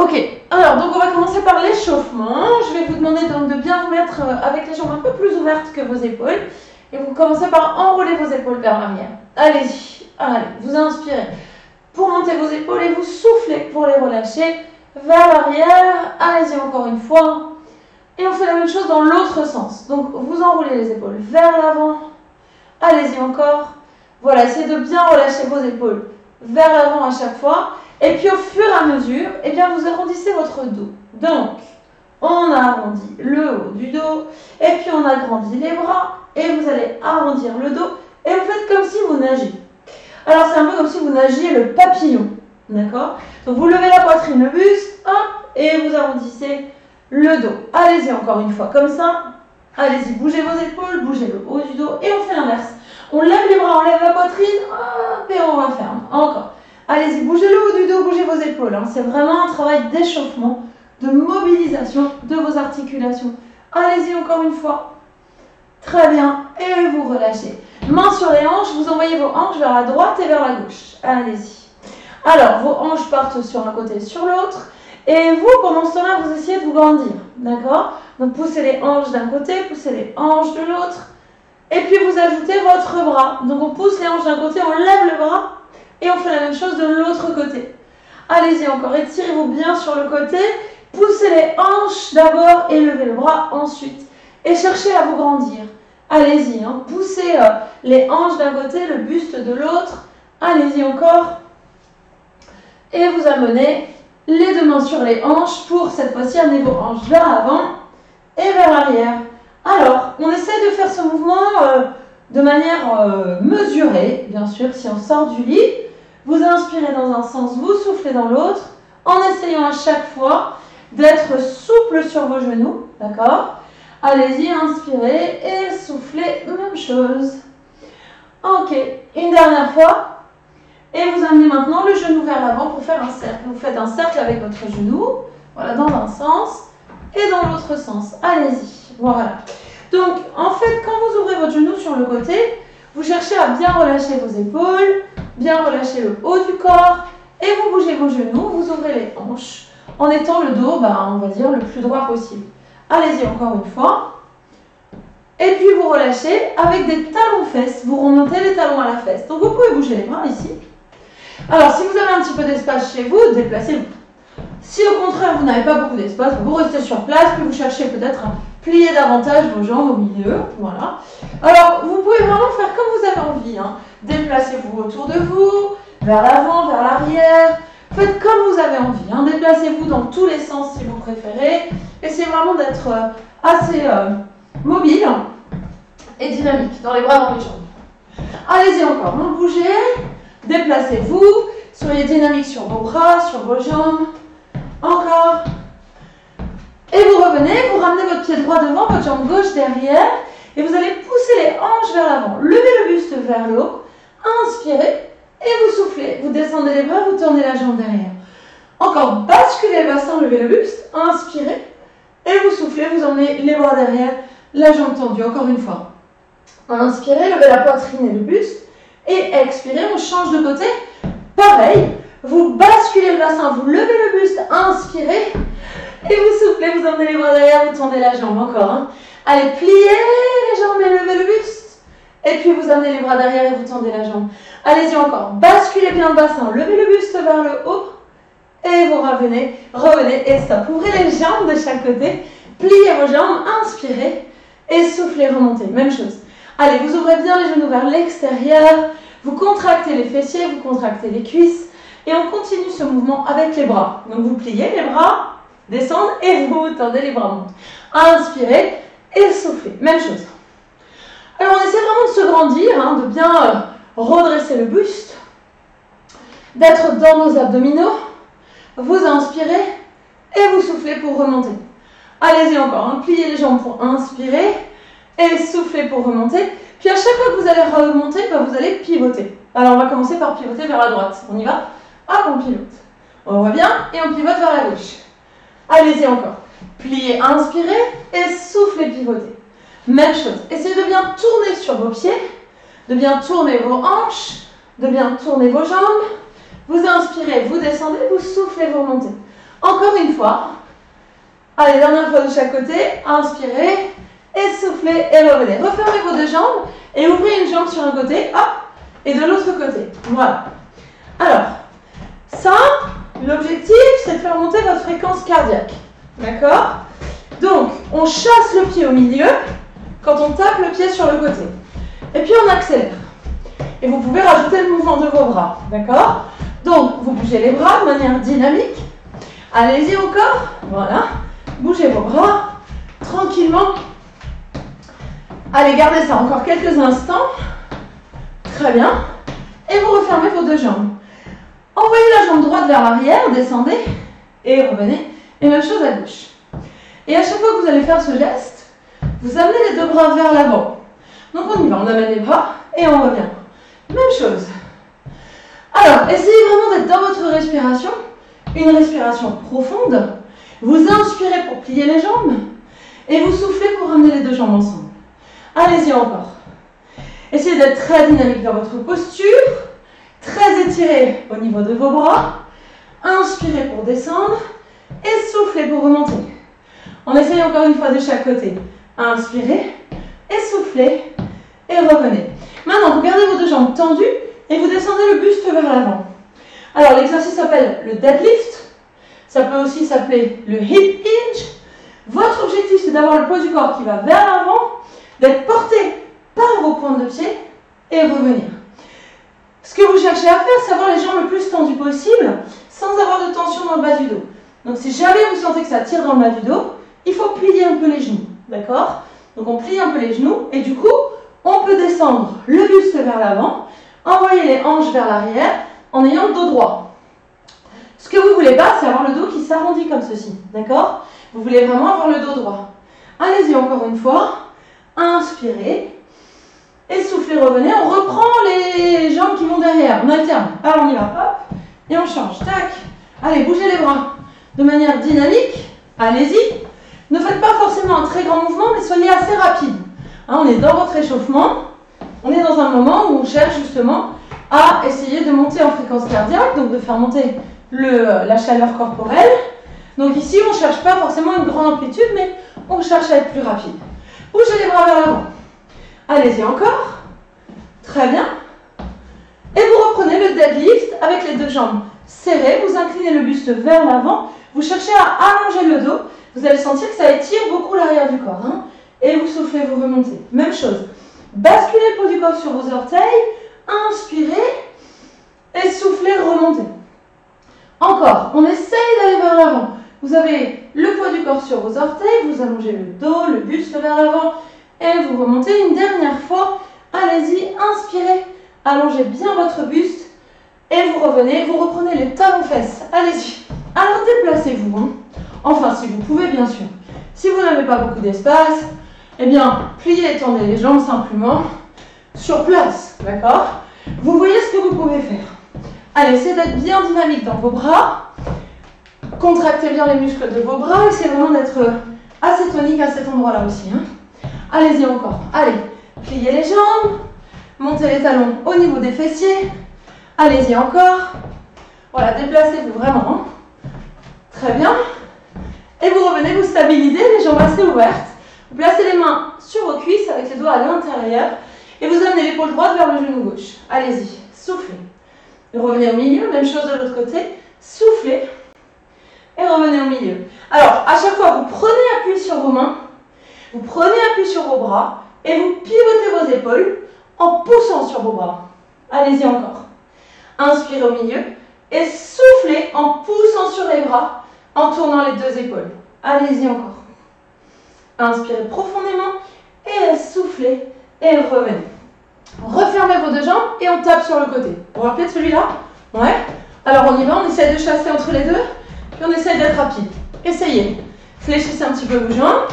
Ok, alors donc on va commencer par l'échauffement. Je vais vous demander donc de bien vous mettre avec les jambes un peu plus ouvertes que vos épaules. Et vous commencez par enrouler vos épaules vers l'arrière. Allez-y, allez, vous inspirez pour monter vos épaules et vous soufflez pour les relâcher vers l'arrière. Allez-y encore une fois. Et on fait la même chose dans l'autre sens. Donc vous enroulez les épaules vers l'avant. Allez-y encore. Voilà, essayez de bien relâcher vos épaules vers l'avant à chaque fois. Et puis au fur et à mesure, eh bien, vous arrondissez votre dos. Donc, on arrondit le haut du dos. Et puis on agrandit les bras. Et vous allez arrondir le dos. Et vous faites comme si vous nagiez. Alors c'est un peu comme si vous nagiez le papillon. D'accord? Donc vous levez la poitrine, le buste. Hop, et vous arrondissez le dos. Allez-y encore une fois, comme ça. Allez-y, bougez vos épaules, bougez le haut du dos. Et on fait l'inverse. On lève les bras, on lève la poitrine. Hop, et on referme. Encore. Allez-y, bougez le haut du dos, bougez vos épaules. Hein. C'est vraiment un travail d'échauffement, de mobilisation de vos articulations. Allez-y encore une fois. Très bien. Et vous relâchez. Mains sur les hanches, vous envoyez vos hanches vers la droite et vers la gauche. Allez-y. Alors, vos hanches partent sur un côté et sur l'autre. Et vous, pendant ce temps-là, vous essayez de vous grandir. D'accord? Donc, poussez les hanches d'un côté, poussez les hanches de l'autre. Et puis, vous ajoutez votre bras. Donc, on pousse les hanches d'un côté, on lève le bras. Et on fait la même chose de l'autre côté. Allez-y encore, étirez-vous bien sur le côté. Poussez les hanches d'abord et levez le bras ensuite. Et cherchez à vous grandir. Allez-y, hein, poussez les hanches d'un côté, le buste de l'autre. Allez-y encore. Et vous amenez les deux mains sur les hanches pour cette fois-ci amener vos hanches vers l'avant et vers l'arrière. Alors, on essaie de faire ce mouvement de manière mesurée, bien sûr, si on sort du lit. Vous inspirez dans un sens, vous soufflez dans l'autre, en essayant à chaque fois d'être souple sur vos genoux, d'accord? Allez-y, inspirez et soufflez, même chose. Ok, une dernière fois. Et vous amenez maintenant le genou vers l'avant pour faire un cercle. Vous faites un cercle avec votre genou, voilà, dans un sens et dans l'autre sens. Allez-y, voilà. Donc, en fait, quand vous ouvrez votre genou sur le côté, vous cherchez à bien relâcher vos épaules, bien relâcher le haut du corps et vous bougez vos genoux, vous ouvrez les hanches en étant le dos, on va dire, le plus droit possible. Allez-y encore une fois. Et puis vous relâchez avec des talons-fesses. Vous remontez les talons à la fesse. Donc vous pouvez bouger les bras ici. Alors si vous avez un petit peu d'espace chez vous, déplacez-vous. Si au contraire vous n'avez pas beaucoup d'espace, vous restez sur place, puis vous cherchez peut-être à plier davantage vos jambes au milieu. Voilà. Alors vous pouvez vraiment faire comme vous avez envie. Hein. Déplacez-vous autour de vous, vers l'avant, vers l'arrière. Faites comme vous avez envie. Hein. Déplacez-vous dans tous les sens si vous préférez. Essayez vraiment d'être assez mobile et dynamique dans les bras, dans les jambes. Allez-y encore. Donc bougez. Déplacez-vous. Soyez dynamique sur vos bras, sur vos jambes. Encore. Et vous revenez, vous ramenez votre pied droit devant, votre jambe gauche derrière. Et vous allez pousser les hanches vers l'avant. Levez le buste vers le haut. Inspirez. Et vous soufflez. Vous descendez les bras, vous tournez la jambe derrière. Encore, basculez le bassin, levez le buste. Inspirez. Et vous soufflez, vous emmenez les bras derrière, la jambe tendue. Encore une fois. Inspirez, levez la poitrine et le buste. Et expirez, on change de côté. Pareil. Vous basculez le bassin, vous levez le buste. Inspirez. Et vous soufflez, vous emmenez les bras derrière, vous tendez la jambe. Encore. Hein. Allez, pliez les jambes et levez le buste. Et puis vous amenez les bras derrière et vous tendez la jambe. Allez-y encore. Basculez bien le bassin, levez le buste vers le haut. Et vous revenez et stop. Ouvrez les jambes de chaque côté. Pliez vos jambes, inspirez. Et soufflez, remontez. Même chose. Allez, vous ouvrez bien les genoux vers l'extérieur. Vous contractez les fessiers, vous contractez les cuisses. Et on continue ce mouvement avec les bras. Donc vous pliez les bras, descendent et vous tendez les bras. Inspirez et soufflez. Même chose. Alors on essaie vraiment de se grandir, hein, de bien redresser le buste, d'être dans nos abdominaux. Vous inspirez et vous soufflez pour remonter. Allez-y encore, hein, pliez les jambes pour inspirer et soufflez pour remonter. Puis à chaque fois que vous allez remonter, vous allez pivoter. Alors on va commencer par pivoter vers la droite. On y va? Hop, on pivote. On revient et on pivote vers la gauche. Allez-y encore. Pliez, inspirez et soufflez, pivotez. Même chose. Essayez de bien tourner sur vos pieds, de bien tourner vos hanches, de bien tourner vos jambes. Vous inspirez, vous descendez, vous soufflez, vous remontez. Encore une fois. Allez, dernière fois de chaque côté. Inspirez, essoufflez et revenez. Refermez vos deux jambes et ouvrez une jambe sur un côté, hop, et de l'autre côté. Voilà. Alors, ça, l'objectif, c'est de faire monter votre fréquence cardiaque. D'accord? Donc, on chasse le pied au milieu quand on tape le pied sur le côté. Et puis, on accélère. Et vous pouvez rajouter le mouvement de vos bras. D'accord? Donc, vous bougez les bras de manière dynamique. Allez-y encore. Voilà. Bougez vos bras tranquillement. Allez, gardez ça encore quelques instants. Très bien. Et vous refermez vos deux jambes. Envoyez la jambe droite vers l'arrière, descendez et revenez. Et même chose à gauche. Et à chaque fois que vous allez faire ce geste, vous amenez les deux bras vers l'avant. Donc on y va, on amène les bras et on revient. Même chose. Alors, essayez vraiment d'être dans votre respiration. Une respiration profonde. Vous inspirez pour plier les jambes et vous soufflez pour ramener les deux jambes ensemble. Allez-y encore. Essayez d'être très dynamique dans votre posture, très étiré au niveau de vos bras. Inspirez pour descendre et soufflez pour remonter. On essaye encore une fois de chaque côté. Inspirez, essoufflez et revenez. Maintenant, vous gardez vos deux jambes tendues et vous descendez le buste vers l'avant. Alors, l'exercice s'appelle le deadlift. Ça peut aussi s'appeler le hip hinge. Votre objectif, c'est d'avoir le poids du corps qui va vers l'avant, d'être porté par vos pointes de pied et revenir. Ce que vous cherchez à faire, c'est avoir les jambes le plus tendues possible sans avoir de tension dans le bas du dos. Donc, si jamais vous sentez que ça tire dans le bas du dos, il faut plier un peu les genoux. D'accord? Donc, on plie un peu les genoux et du coup, on peut descendre le buste vers l'avant, envoyer les hanches vers l'arrière en ayant le dos droit. Ce que vous ne voulez pas, c'est avoir le dos qui s'arrondit comme ceci. D'accord? Vous voulez vraiment avoir le dos droit. Allez-y encore une fois. Inspirez. Essoufflez, revenez. On reprend les jambes qui vont derrière. On alterne. Alors on y va. Hop. Et on change. Tac. Allez, bougez les bras de manière dynamique. Allez-y. Ne faites pas forcément un très grand mouvement, mais soyez assez rapide. Hein, on est dans votre échauffement. On est dans un moment où on cherche justement à essayer de monter en fréquence cardiaque, donc de faire monter la chaleur corporelle. Donc ici, on ne cherche pas forcément une grande amplitude, mais on cherche à être plus rapide. Bougez les bras vers l'avant. Allez-y encore. Très bien. Et vous reprenez le deadlift avec les deux jambes serrées. Vous inclinez le buste vers l'avant. Vous cherchez à allonger le dos. Vous allez sentir que ça étire beaucoup l'arrière du corps. Hein. Et vous soufflez, vous remontez. Même chose. Basculez le poids du corps sur vos orteils. Inspirez. Et soufflez, remontez. Encore. On essaye d'aller vers l'avant. Vous avez le poids du corps sur vos orteils. Vous allongez le dos, le buste vers l'avant. Et vous remontez une dernière fois. Allez-y. Inspirez. Allongez bien votre buste. Et vous revenez. Vous reprenez les talons-fesses. Allez-y. Alors déplacez-vous. Hein. Enfin, si vous pouvez, bien sûr. Si vous n'avez pas beaucoup d'espace, eh bien, pliez et tendez les jambes simplement sur place. D'accord? Vous voyez ce que vous pouvez faire. Allez, essayez d'être bien dynamique dans vos bras. Contractez bien les muscles de vos bras. Essayez vraiment d'être assez tonique à cet endroit-là aussi. Hein. Allez-y encore. Allez, pliez les jambes. Montez les talons au niveau des fessiers. Allez-y encore. Voilà, déplacez-vous vraiment. Hein. Très bien. Et vous revenez, vous stabilisez, les jambes assez ouvertes. Vous placez les mains sur vos cuisses avec les doigts à l'intérieur. Et vous amenez l'épaule droite vers le genou gauche. Allez-y, soufflez. Revenez au milieu, même chose de l'autre côté. Soufflez. Et revenez au milieu. Alors, à chaque fois, vous prenez appui sur vos mains. Vous prenez appui sur vos bras. Et vous pivotez vos épaules en poussant sur vos bras. Allez-y encore. Inspirez au milieu. Et soufflez en poussant sur les bras. En tournant les deux épaules. Allez-y encore. Inspirez profondément et soufflez et revenez. Refermez vos deux jambes et on tape sur le côté. Vous vous rappelez de celui-là? Ouais. Alors on y va, on essaye de chasser entre les deux, puis on essaye d'être rapide. Essayez. Fléchissez un petit peu vos jambes,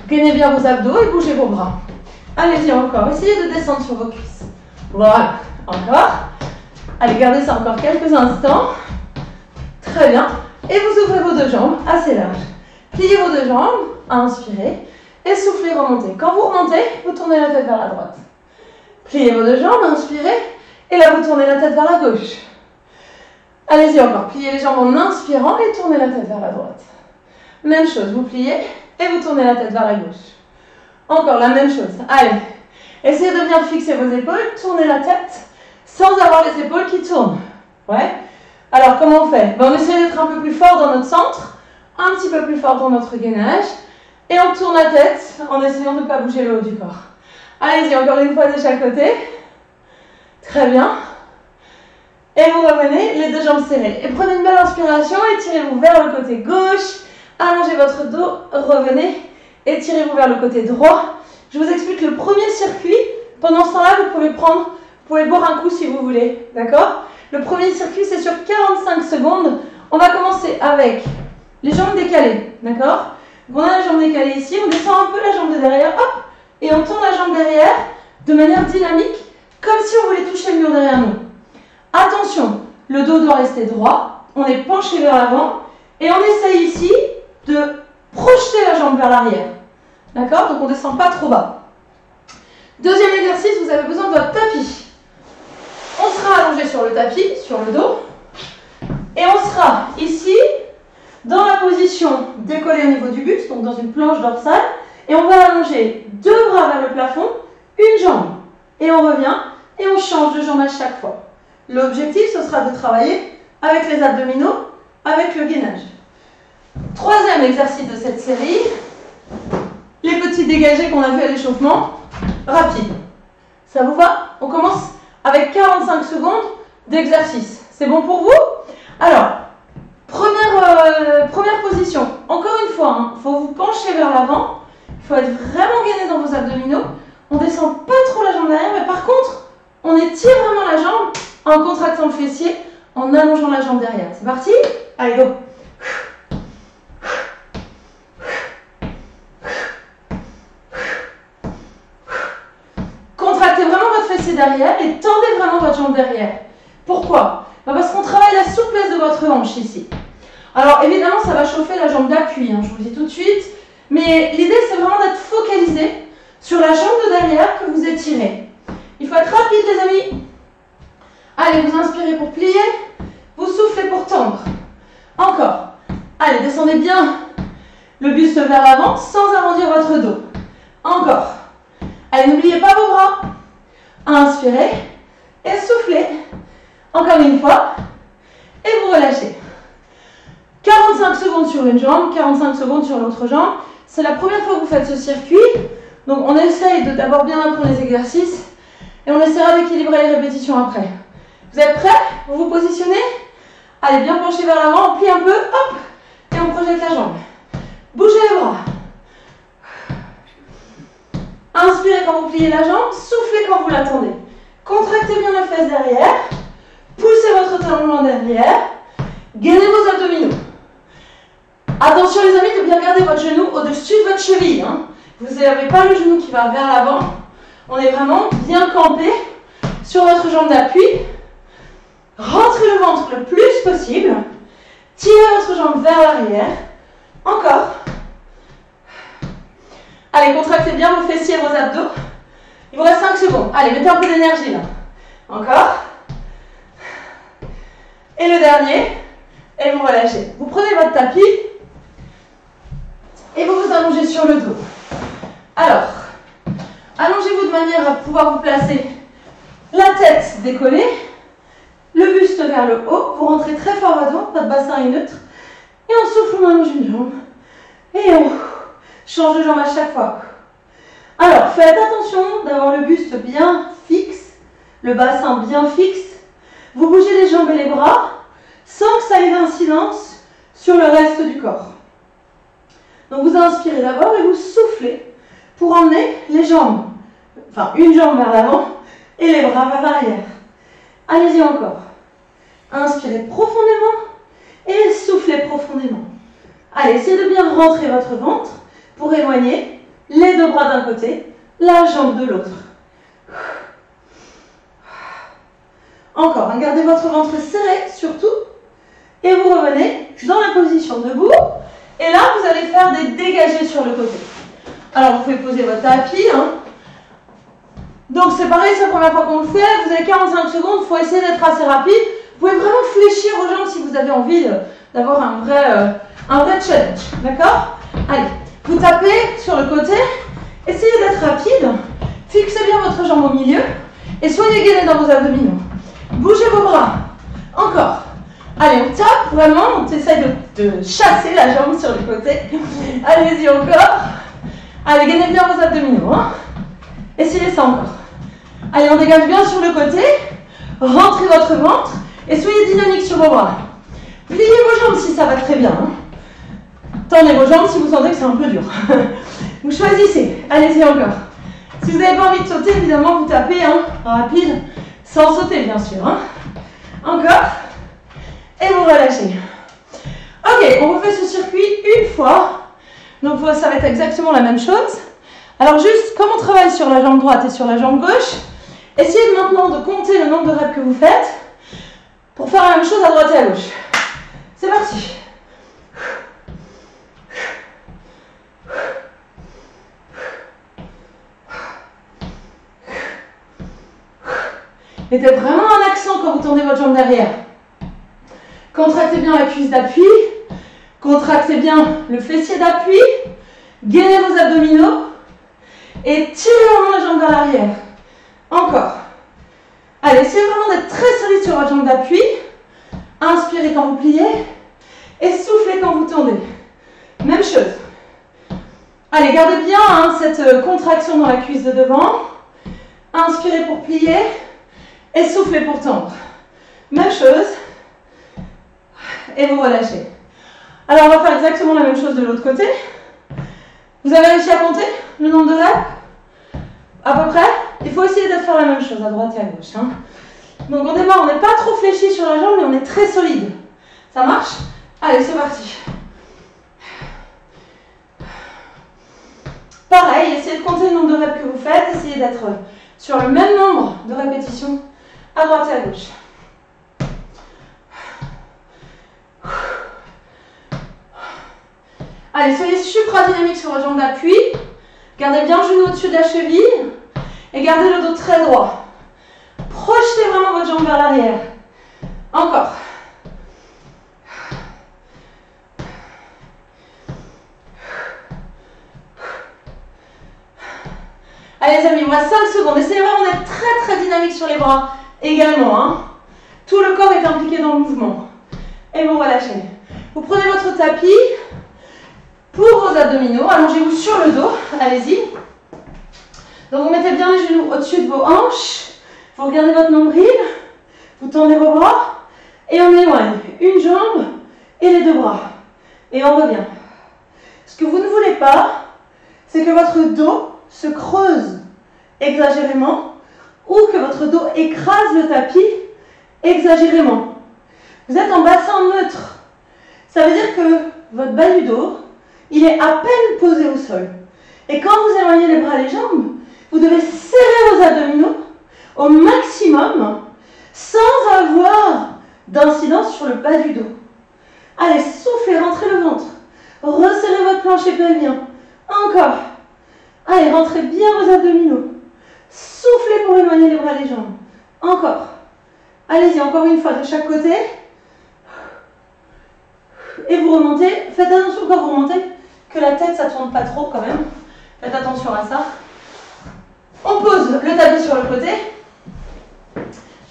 gainez bien vos abdos et bougez vos bras. Allez-y encore, essayez de descendre sur vos cuisses. Voilà, encore. Allez, gardez ça encore quelques instants. Très bien. Et vous ouvrez vos deux jambes assez larges. Pliez vos deux jambes, inspirez, et soufflez, remontez. Quand vous remontez, vous tournez la tête vers la droite. Pliez vos deux jambes, inspirez, et là vous tournez la tête vers la gauche. Allez-y encore, pliez les jambes en inspirant et tournez la tête vers la droite. Même chose, vous pliez et vous tournez la tête vers la gauche. Encore la même chose. Allez, essayez de bien fixer vos épaules, tournez la tête sans avoir les épaules qui tournent. Ouais. Alors comment on fait? On essaie d'être un peu plus fort dans notre centre, un petit peu plus fort dans notre gainage et on tourne la tête en essayant de ne pas bouger le haut du corps. Allez-y, encore une fois de chaque côté. Très bien. Et vous revenez, les deux jambes serrées. Et prenez une belle inspiration, étirez-vous vers le côté gauche, allongez votre dos, revenez, étirez-vous vers le côté droit. Je vous explique le premier circuit. Pendant ce temps-là, vous pouvez boire un coup si vous voulez, d'accord? Le premier circuit, c'est sur 45 secondes. On va commencer avec les jambes décalées, d'accord? On a la jambe décalée ici, on descend un peu la jambe de derrière, hop, et on tourne la jambe derrière de manière dynamique, comme si on voulait toucher le mur derrière nous. Attention, le dos doit rester droit, on est penché vers l'avant, et on essaye ici de projeter la jambe vers l'arrière. D'accord? Donc on ne descend pas trop bas. Deuxième exercice, vous avez besoin de votre tapis. On sera allongé sur le tapis, sur le dos, et on sera ici, dans la position décollée au niveau du buste, donc dans une planche dorsale, et on va allonger deux bras vers le plafond, une jambe, et on revient, et on change de jambe à chaque fois. L'objectif, ce sera de travailler avec les abdominaux, avec le gainage. Troisième exercice de cette série, les petits dégagés qu'on a fait à l'échauffement, rapide. Ça vous va? On commence avec 45 secondes d'exercice. C'est bon pour vous? Alors, première position. Encore une fois, il faut vous pencher vers l'avant. Il faut être vraiment gainé dans vos abdominaux. On ne descend pas trop la jambe derrière, mais par contre, on étire vraiment la jambe en contractant le fessier, en allongeant la jambe derrière. C'est parti? Allez, go! Contractez vraiment votre fessier derrière et tendez vraiment votre jambe derrière. Pourquoi? Parce qu'on travaille la souplesse de votre hanche ici. Alors évidemment, ça va chauffer la jambe d'appui, je vous le dis tout de suite. Mais l'idée, c'est vraiment d'être focalisé sur la jambe de derrière que vous étirez. Il faut être rapide, les amis. Allez, vous inspirez pour plier. Vous soufflez pour tendre. Encore. Allez, descendez bien le buste vers l'avant sans arrondir votre dos. Encore. Allez, n'oubliez pas vos bras. Inspirez et soufflez. Encore une fois. Et vous relâchez. 45 secondes sur une jambe, 45 secondes sur l'autre jambe. C'est la première fois que vous faites ce circuit. Donc on essaye de d'abord bien apprendre les exercices. Et on essaiera d'équilibrer les répétitions après. Vous êtes prêts? Vous vous positionnez? Allez, bien pencher vers l'avant, on plie un peu, hop, et on projette la jambe. Bougez les bras. Inspirez quand vous pliez la jambe, soufflez quand vous la tendez. Contractez bien la fesse derrière, poussez votre talon en derrière, gainez vos abdominaux. Attention les amis de bien garder votre genou au-dessus de votre cheville. Vous n'avez pas le genou qui va vers l'avant, on est vraiment bien campé sur votre jambe d'appui. Rentrez le ventre le plus possible. Tirez votre jambe vers l'arrière. Encore. Allez, contractez bien vos fessiers et vos abdos. Il vous reste 5 secondes. Allez, mettez un peu d'énergie là. Encore. Et le dernier. Et vous relâchez. Vous prenez votre tapis. Et vous vous allongez sur le dos. Alors, allongez-vous de manière à pouvoir vous placer la tête décollée. Le buste vers le haut, vous rentrez très fort à dos, votre bassin est neutre. Et on souffle, on allonge une jambe. Et on change de jambe à chaque fois. Alors, faites attention d'avoir le buste bien fixe, le bassin bien fixe. Vous bougez les jambes et les bras sans que ça ait d'incidence sur le reste du corps. Donc vous inspirez d'abord et vous soufflez pour emmener les jambes, enfin une jambe vers l'avant et les bras vers l'arrière. Allez-y encore. Inspirez profondément et soufflez profondément. Allez, essayez de bien rentrer votre ventre pour éloigner les deux bras d'un côté, la jambe de l'autre. Encore, gardez votre ventre serré surtout. Et vous revenez dans la position debout. Et là, vous allez faire des dégagés sur le côté. Alors, vous pouvez poser votre tapis. Donc, c'est pareil, c'est la première fois qu'on le fait. Vous avez 45 secondes, il faut essayer d'être assez rapide Vous pouvez vraiment fléchir aux jambes si vous avez envie d'avoir un vrai challenge. D'accord? Allez, vous tapez sur le côté. Essayez d'être rapide. Fixez bien votre jambe au milieu. Et soyez gainés dans vos abdominaux. Bougez vos bras. Encore. Allez, on tape vraiment. On essaye de chasser la jambe sur le côté. Allez-y encore. Allez, gainez bien vos abdominaux. Hein. Essayez ça encore. Allez, on dégage bien sur le côté. Rentrez votre ventre. Et soyez dynamique sur vos bras. Pliez vos jambes si ça va très bien. Hein. Tendez vos jambes si vous sentez que c'est un peu dur. Vous choisissez. Allez-y encore. Si vous n'avez pas envie de sauter, évidemment, vous tapez hein, rapide, sans sauter bien sûr. Hein. Encore. Et vous relâchez. Ok, on refait ce circuit une fois. Donc ça va être exactement la même chose. Alors juste, comme on travaille sur la jambe droite et sur la jambe gauche, essayez maintenant de compter le nombre de reps que vous faites pour faire la même chose à droite et à gauche. C'est parti. Mettez vraiment un accent quand vous tournez votre jambe derrière. Contractez bien la cuisse d'appui. Contractez bien le fessier d'appui. Gainez vos abdominaux. Et tirez vraiment la jambe vers l'arrière. Encore. Allez, essayez vraiment d'être très solide sur votre jambe d'appui. Inspirez quand vous pliez. Et soufflez quand vous tendez. Même chose. Allez, gardez bien hein, cette contraction dans la cuisse de devant. Inspirez pour plier. Et soufflez pour tendre. Même chose. Et vous relâchez. Alors on va faire exactement la même chose de l'autre côté. Vous avez réussi à compter le nombre de reps? À peu près? Il faut essayer de faire la même chose à droite et à gauche. Hein. Donc on démarre, on n'est pas trop fléchi sur la jambe, mais on est très solide. Ça marche? Allez, c'est parti. Pareil, essayez de compter le nombre de reps que vous faites. Essayez d'être sur le même nombre de répétitions à droite et à gauche. Allez, soyez supra-dynamique sur votre jambe d'appui. Gardez bien le genou au-dessus de la cheville. Et gardez le dos très droit. Projetez vraiment votre jambe vers l'arrière. Encore. Allez les amis, on a 5 secondes. Essayez vraiment d'être très très dynamique sur les bras également. Hein. Tout le corps est impliqué dans le mouvement. Et vous relâchez. Vous prenez votre tapis pour vos abdominaux. Allongez-vous sur le dos. Allez-y. Donc vous mettez bien les genoux au-dessus de vos hanches. Vous regardez votre nombril. Vous tendez vos bras. Et on éloigne une jambe et les deux bras. Et on revient. Ce que vous ne voulez pas, c'est que votre dos se creuse exagérément ou que votre dos écrase le tapis exagérément. Vous êtes en bassin neutre. Ça veut dire que votre bas du dos, il est à peine posé au sol. Et quand vous éloignez les bras et les jambes, vous devez serrer vos abdominaux au maximum sans avoir d'incidence sur le bas du dos. Allez, soufflez, rentrez le ventre. Resserrez votre plancher pelvien. Encore. Allez, rentrez bien vos abdominaux. Soufflez pour éloigner les bras et les jambes. Encore. Allez-y, encore une fois de chaque côté. Et vous remontez. Faites attention quand vous remontez, que la tête, ça ne tourne pas trop quand même. Faites attention à ça. On pose le tapis sur le côté.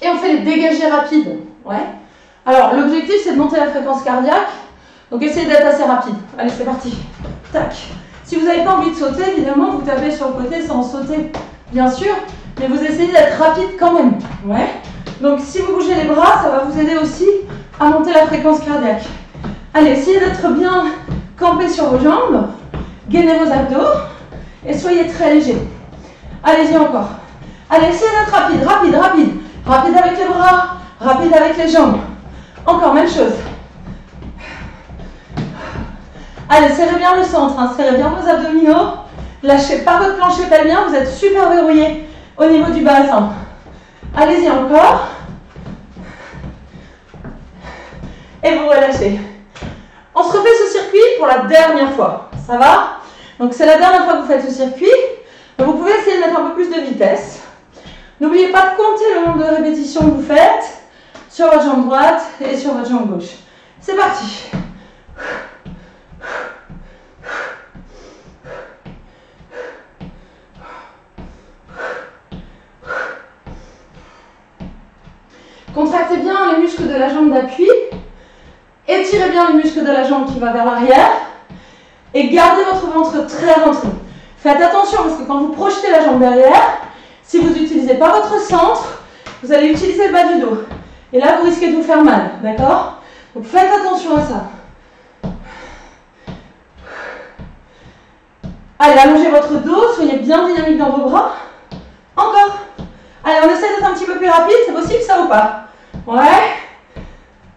Et on fait les dégagés rapides. Ouais. Alors, l'objectif, c'est de monter la fréquence cardiaque. Donc, essayez d'être assez rapide. Allez, c'est parti. Tac. Si vous n'avez pas envie de sauter, évidemment, vous tapez sur le côté sans sauter, bien sûr. Mais vous essayez d'être rapide quand même. Ouais. Donc, si vous bougez les bras, ça va vous aider aussi à monter la fréquence cardiaque. Allez, essayez d'être bien campé sur vos jambes. Gainez vos abdos. Et soyez très léger. Allez-y encore. Allez, essayez d'être rapide, rapide, rapide. Rapide avec les bras, rapide avec les jambes. Encore, même chose. Allez, serrez bien le centre, hein, serrez bien vos abdominaux. Lâchez pas votre plancher pelvien, vous êtes super verrouillé au niveau du bassin. Allez-y encore. Et vous relâchez. On se refait ce circuit pour la dernière fois. Ça va? Donc c'est la dernière fois que vous faites ce circuit. Donc, vous pouvez essayer de mettre un peu plus de vitesse. N'oubliez pas de compter le nombre de répétitions que vous faites. sur votre jambe droite et sur votre jambe gauche. C'est parti. Contractez bien les muscles de la jambe d'appui. Étirez bien les muscles de la jambe qui va vers l'arrière. Et gardez votre ventre très rentré. Faites attention parce que quand vous projetez la jambe derrière, si vous n'utilisez pas votre centre, vous allez utiliser le bas du dos. Et là, vous risquez de vous faire mal. D'accord? Donc faites attention à ça. Allez, allongez votre dos. Soyez bien dynamique dans vos bras. Encore. Allez, on essaie d'être un petit peu plus rapide. C'est possible ça ou pas? Ouais.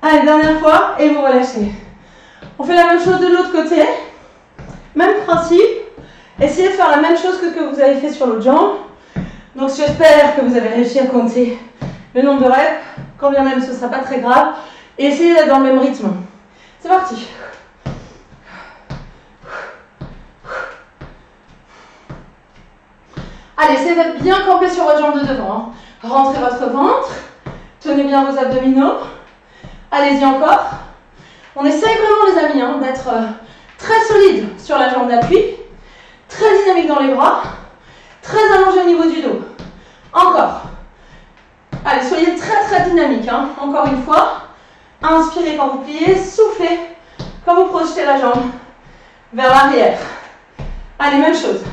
Allez, dernière fois. Et vous relâchez. On fait la même chose de l'autre côté. Même principe. Essayez de faire la même chose que vous avez fait sur l'autre jambe. Donc j'espère que vous avez réussi à compter le nombre de reps, quand bien même ce ne sera pas très grave. Et essayez d'être dans le même rythme. C'est parti. Allez, essayez d'être bien campé sur votre jambe de devant. Rentrez votre ventre. Tenez bien vos abdominaux. Allez-y encore. On essaye vraiment, les amis, d'être très solide sur la jambe d'appui. Très dynamique dans les bras. Très allongé au niveau du dos. Encore. Allez, soyez très très dynamique. Encore une fois. Inspirez quand vous pliez. Soufflez quand vous projetez la jambe vers l'arrière. Allez, même chose.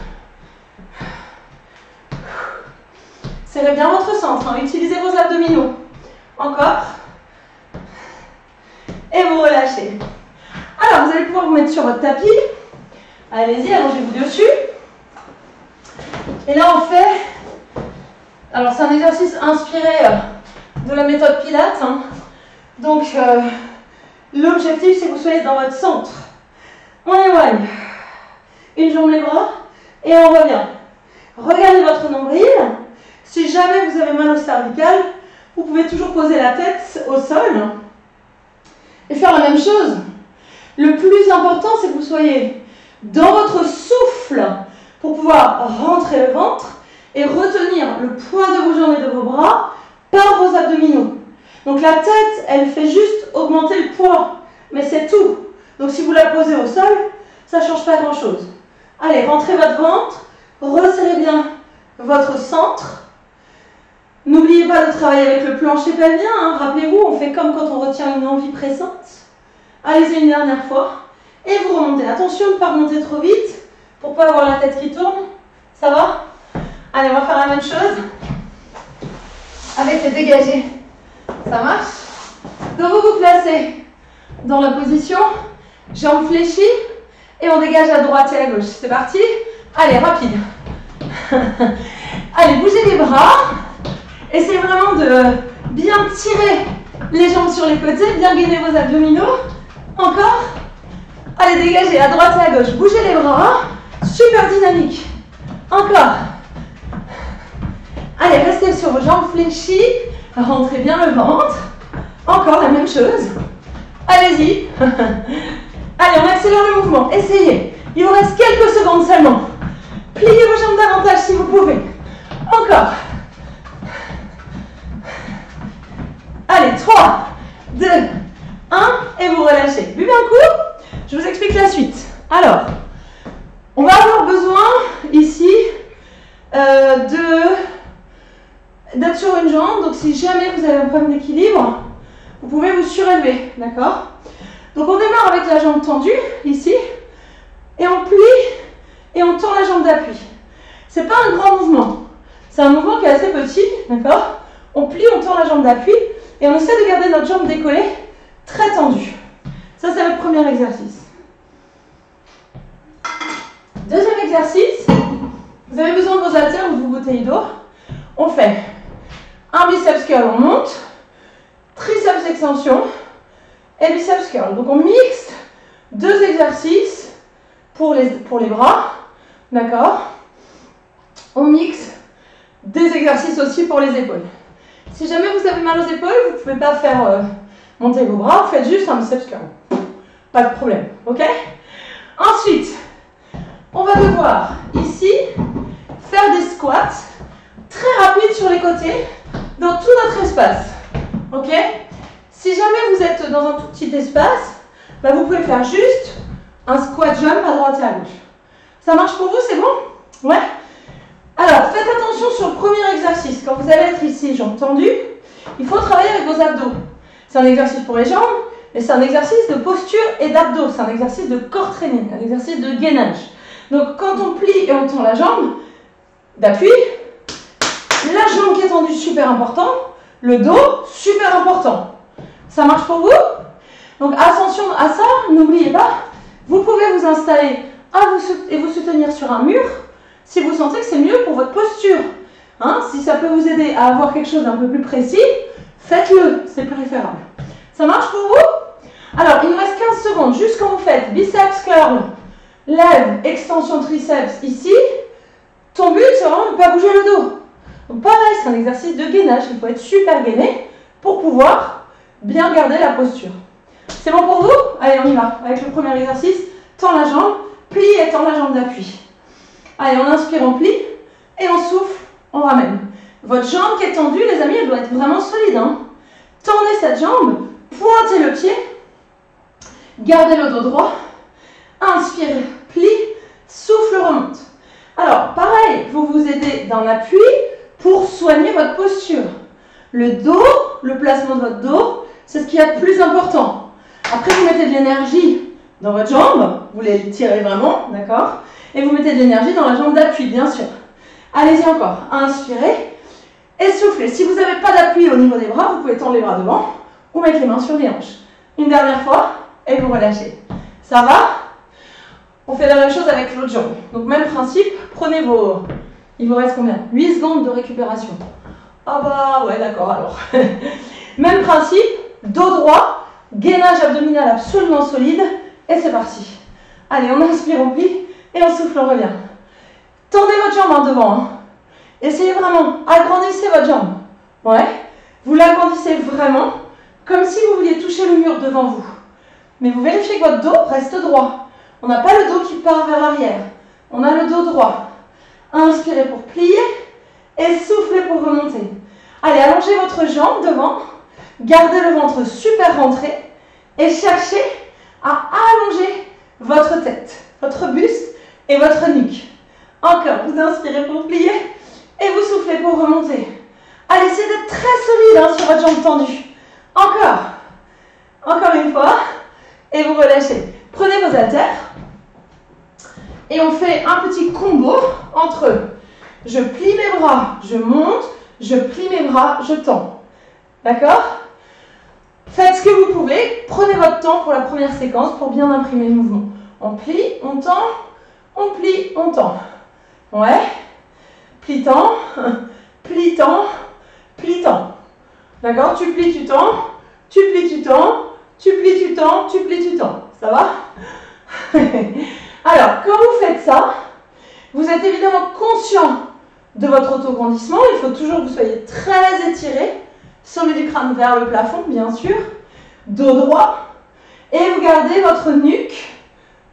Serrez bien votre centre. Utilisez vos abdominaux. Encore. Et vous relâchez. Alors, vous allez pouvoir vous mettre sur votre tapis. Allez-y, allongez-vous dessus. Et là, on fait... Alors, c'est un exercice inspiré de la méthode Pilates. Donc, l'objectif, c'est que vous soyez dans votre centre. On éloigne. Une jambe, les bras. Et on revient. Regardez votre nombril. Si jamais vous avez mal au cervical, vous pouvez toujours poser la tête au sol. Et faire la même chose. Le plus important, c'est que vous soyez dans votre souffle pour pouvoir rentrer le ventre et retenir le poids de vos jambes et de vos bras par vos abdominaux. Donc la tête, elle fait juste augmenter le poids, mais c'est tout. Donc si vous la posez au sol, ça ne change pas grand-chose. Allez, rentrez votre ventre, resserrez bien votre centre. N'oubliez pas de travailler avec le plancher pelvien. Rappelez-vous, on fait comme quand on retient une envie pressante. Allez-y une dernière fois. Et vous remontez. Attention de ne pas remonter trop vite pour ne pas avoir la tête qui tourne. Ça va? Allez, on va faire la même chose avec les dégagés. Ça marche? Donc vous vous placez dans la position, jambes fléchies, et on dégage à droite et à gauche. C'est parti? Allez, rapide. Allez, bougez les bras. Essayez vraiment de bien tirer les jambes sur les côtés, bien gainer vos abdominaux. Encore. Allez, dégagez à droite et à gauche. Bougez les bras. Super dynamique. Encore. Allez, restez sur vos jambes fléchies. Rentrez bien le ventre. Encore la même chose. Allez-y. Allez, on accélère le mouvement. Essayez. Il vous reste quelques secondes seulement. Pliez vos jambes davantage si vous pouvez. Encore. Allez, 3, 2, 1, et vous relâchez. Buvez un coup, je vous explique la suite. Alors, on va avoir besoin ici d'être sur une jambe. Donc si jamais vous avez un problème d'équilibre, vous pouvez vous surélever, d'accord? Donc on démarre avec la jambe tendue, ici, et on plie, et on tend la jambe d'appui. C'est pas un grand mouvement, c'est un mouvement qui est assez petit, d'accord? On plie, on tend la jambe d'appui, et on essaie de garder notre jambe décollée, très tendue. Ça, c'est le premier exercice. Deuxième exercice, vous avez besoin de vos haltères ou de vos bouteilles d'eau. On fait un biceps curl, on monte, triceps extension et biceps curl. Donc on mixe deux exercices pour les bras, d'accord? On mixe des exercices aussi pour les épaules. Si jamais vous avez mal aux épaules, vous ne pouvez pas faire monter vos bras, vous faites juste un biceps curl. Pas de problème, ok? Ensuite, on va devoir ici faire des squats très rapides sur les côtés dans tout notre espace, ok? Si jamais vous êtes dans un tout petit espace, bah vous pouvez faire juste un squat jump à droite et à gauche. Ça marche pour vous, c'est bon? Ouais. Alors, faites attention sur le premier exercice. Quand vous allez être ici, jambes tendues, il faut travailler avec vos abdos. C'est un exercice pour les jambes, mais c'est un exercice de posture et d'abdos. C'est un exercice de core training, un exercice de gainage. Donc, quand on plie et on tend la jambe d'appui, la jambe qui est tendue, super important. Le dos, super important. Ça marche pour vous? Donc, attention à ça, n'oubliez pas, vous pouvez vous installer et vous soutenir sur un mur si vous sentez que c'est mieux pour votre posture. Hein, si ça peut vous aider à avoir quelque chose d'un peu plus précis, faites-le, c'est préférable. Ça marche pour vous? Alors, il nous reste 15 secondes. Juste quand vous faites biceps curl, lève, extension triceps ici, ton but, c'est vraiment de ne pas bouger le dos. Donc pareil, c'est un exercice de gainage. Il faut être super gainé pour pouvoir bien garder la posture. C'est bon pour vous? Allez, on y va. Avec le premier exercice, tends la jambe, plie et tends la jambe d'appui. Allez, on inspire, on plie et on souffle, on ramène. Votre jambe qui est tendue, les amis, elle doit être vraiment solide. Hein. Tendez cette jambe, pointez le pied, gardez le dos droit, inspirez, plie, souffle, remonte. Alors, pareil, vous vous aidez d'un appui pour soigner votre posture. Le dos, le placement de votre dos, c'est ce qui est le plus important. Après, vous mettez de l'énergie dans votre jambe, vous les tirez vraiment, d'accord? Et vous mettez de l'énergie dans la jambe d'appui, bien sûr. Allez-y encore, inspirez et soufflez. Si vous n'avez pas d'appui au niveau des bras, vous pouvez tendre les bras devant ou mettre les mains sur les hanches. Une dernière fois et vous relâchez. Ça va? On fait la même chose avec l'autre jambe. Donc même principe, prenez vos... Il vous reste combien? 8 secondes de récupération. Ah bah ouais, d'accord alors. Même principe, dos droit, gainage abdominal absolument solide et c'est parti. Allez, on inspire, on plie et on souffle, on revient. Tendez votre jambe en devant. Hein. Essayez vraiment, agrandissez votre jambe. Ouais, vous l'agrandissez vraiment comme si vous vouliez toucher le mur devant vous. Mais vous vérifiez que votre dos reste droit. On n'a pas le dos qui part vers l'arrière. On a le dos droit. Inspirez pour plier et soufflez pour remonter. Allez, allongez votre jambe devant. Gardez le ventre super rentré et cherchez à allonger votre tête, votre buste et votre nuque. Encore, vous inspirez pour plier et vous soufflez pour remonter. Allez, essayez d'être très solide hein, sur votre jambe tendue. Encore. Encore une fois. Et vous relâchez. Prenez vos haltères. Et on fait un petit combo entre je plie mes bras, je monte, je plie mes bras, je tends. D'accord? Faites ce que vous pouvez. Prenez votre temps pour la première séquence pour bien imprimer le mouvement. On plie, on tend, on plie, on tend. Ouais. Plie, tend, plie, tend, plie, tend. D'accord? Tu plies, tu tends, tu plies, tu tends, tu plies, tu tends, tu plies, tu tends. Ça va? Alors, quand vous faites ça, vous êtes évidemment conscient de votre autograndissement. Il faut toujours que vous soyez très étiré, sommet du crâne vers le plafond, bien sûr, dos droit, et vous gardez votre nuque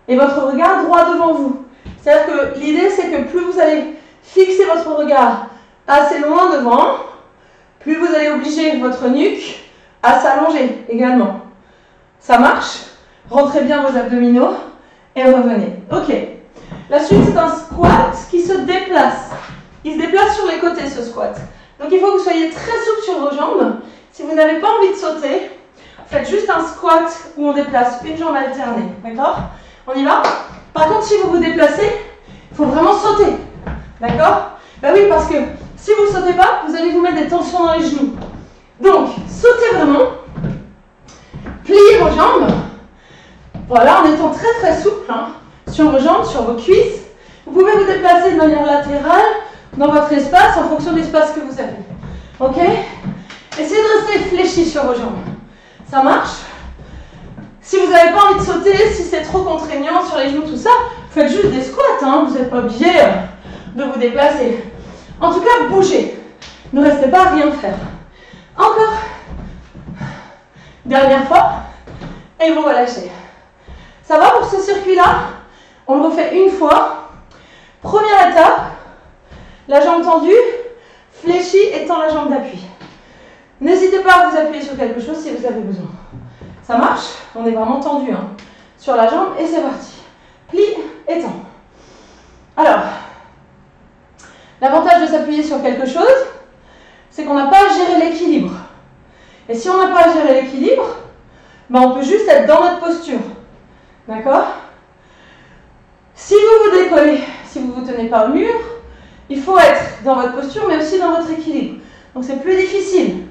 et votre regard droit devant vous. C'est-à-dire que l'idée, c'est que plus vous allez fixer votre regard assez loin devant, plus vous allez obliger votre nuque à s'allonger également. Ça marche? Rentrez bien vos abdominaux et revenez. Ok. La suite, c'est un squat qui se déplace. Il se déplace sur les côtés, ce squat. Donc, il faut que vous soyez très souple sur vos jambes. Si vous n'avez pas envie de sauter, faites juste un squat où on déplace une jambe alternée. D'accord? On y va? Par contre, si vous vous déplacez, il faut vraiment sauter. D'accord? Ben oui, parce que si vous ne sautez pas, vous allez vous mettre des tensions dans les genoux. Donc, sautez vraiment. Pliez vos jambes. Voilà, en étant très très souple hein, sur vos jambes, sur vos cuisses. Vous pouvez vous déplacer de manière latérale dans votre espace en fonction de l'espace que vous avez. Ok? Essayez de rester fléchi sur vos jambes. Ça marche? Si vous n'avez pas envie de sauter, si c'est trop contraignant sur les genoux, tout ça, faites juste des squats. Hein, vous n'êtes pas obligé de vous déplacer. En tout cas, bougez. Ne restez pas à rien faire. Encore. Dernière fois. Et vous relâchez. Ça va pour ce circuit-là? On le refait une fois. Première étape. La jambe tendue. Fléchie et tend la jambe d'appui. N'hésitez pas à vous appuyer sur quelque chose si vous avez besoin. Ça marche? On est vraiment tendu hein, sur la jambe et c'est parti. Plie et tend. Alors, l'avantage de s'appuyer sur quelque chose, c'est qu'on n'a pas à gérer l'équilibre. Et si on n'a pas à gérer l'équilibre, ben on peut juste être dans notre posture. D'accord? Si vous vous décollez, si vous ne vous tenez pas au mur, il faut être dans votre posture, mais aussi dans votre équilibre. Donc c'est plus difficile.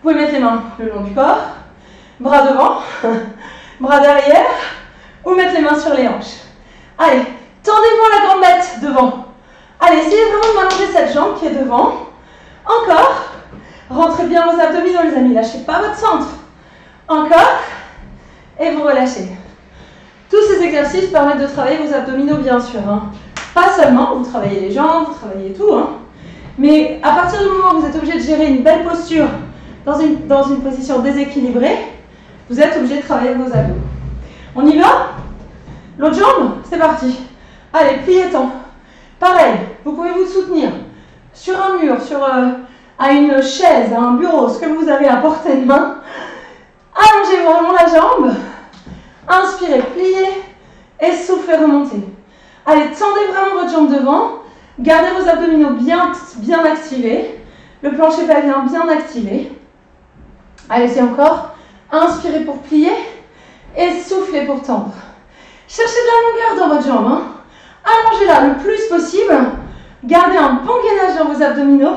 Vous pouvez mettre les mains le long du corps, bras devant, bras derrière, ou mettre les mains sur les hanches. Allez, tendez-moi la gambette devant. Allez, essayez vraiment de m'allonger cette jambe qui est devant. Encore. Rentrez bien vos abdominaux, les amis. Lâchez pas votre centre. Encore. Et vous relâchez. Tous ces exercices permettent de travailler vos abdominaux, bien sûr. Hein. Pas seulement, vous travaillez les jambes, vous travaillez tout. Hein. Mais à partir du moment où vous êtes obligé de gérer une belle posture dans une position déséquilibrée, vous êtes obligé de travailler vos abdos. On y va? L'autre jambe, c'est parti. Allez, pliez-temps. Pareil, vous pouvez vous soutenir sur un mur, à une chaise, à un bureau, ce que vous avez à portée de main. Allongez vraiment la jambe. Inspirez, pliez et soufflez, remontez. Allez, tendez vraiment votre jambe devant. Gardez vos abdominaux bien activés. Le plancher pelvien bien activé. Allez-y encore. Inspirez pour plier et soufflez pour tendre. Cherchez de la longueur dans votre jambe. Hein. Allongez-la le plus possible. Gardez un bon gainage dans vos abdominaux.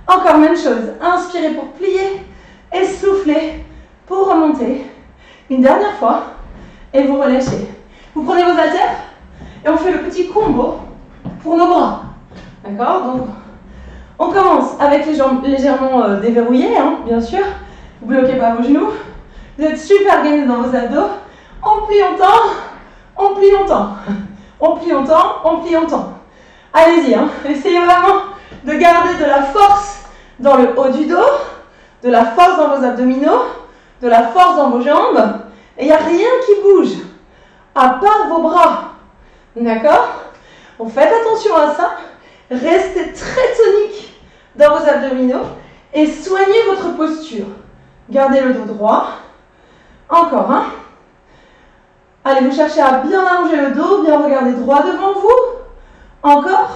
Encore même chose. Inspirez pour plier et soufflez pour remonter. Une dernière fois. Et vous relâchez. Vous prenez vos haltères et on fait le petit combo pour nos bras. D'accord? Donc, on commence avec les jambes légèrement déverrouillées, hein, bien sûr. Vous ne bloquez pas vos genoux. Vous êtes super gainé dans vos abdos. On plie, on tend. On plie, on tend. On plie, on tend. On plie, on tend. Allez-y, hein. Essayez vraiment de garder de la force dans le haut du dos, de la force dans vos abdominaux, de la force dans vos jambes. Et il n'y a rien qui bouge, à part vos bras. D'accord? Donc faites attention à ça. Restez très tonique dans vos abdominaux et soignez votre posture. Gardez le dos droit. Encore, hein? Allez, vous cherchez à bien allonger le dos, bien regarder droit devant vous. Encore.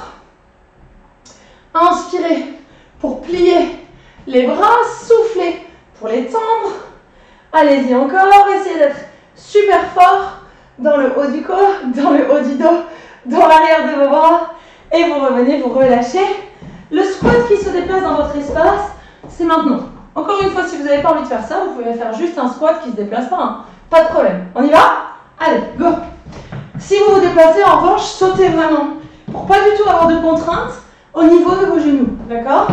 Inspirez pour plier les bras, soufflez pour les tendre. Allez-y encore, essayez d'être super fort dans le haut du corps, dans le haut du dos, dans l'arrière de vos bras. Et vous revenez, vous relâchez. Le squat qui se déplace dans votre espace, c'est maintenant. Encore une fois, si vous n'avez pas envie de faire ça, vous pouvez faire juste un squat qui ne se déplace pas. Hein. Pas de problème. On y va? Allez, go! Si vous vous déplacez, en revanche, sautez vraiment. Pour pas du tout avoir de contraintes au niveau de vos genoux. D'accord?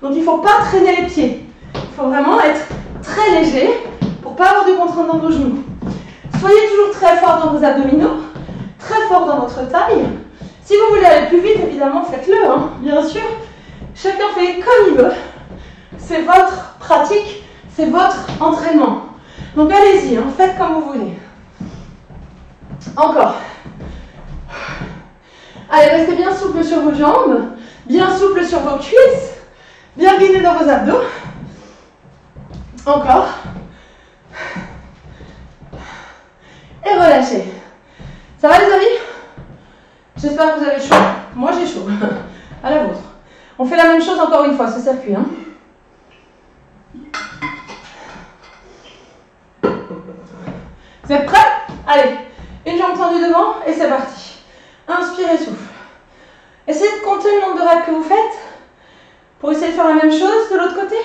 Donc il ne faut pas traîner les pieds. Il faut vraiment être très léger pour pas avoir de contraintes dans vos genoux. Soyez toujours très fort dans vos abdominaux, très fort dans votre taille. Si vous voulez aller plus vite, évidemment, faites-le, hein, bien sûr. Chacun fait comme il veut. C'est votre pratique, c'est votre entraînement. Donc allez-y, hein, faites comme vous voulez. Encore. Allez, restez bien souple sur vos jambes, bien souple sur vos cuisses, bien gainé dans vos abdos. Encore. Et relâchez. Ça va les amis? J'espère que vous avez chaud. Moi j'ai chaud. À la vôtre. On fait la même chose encore une fois, ce circuit. Hein. Vous êtes prêts? Allez, une jambe tendue devant et c'est parti. Inspirez, souffle. Essayez de compter le nombre de reps que vous faites pour essayer de faire la même chose de l'autre côté.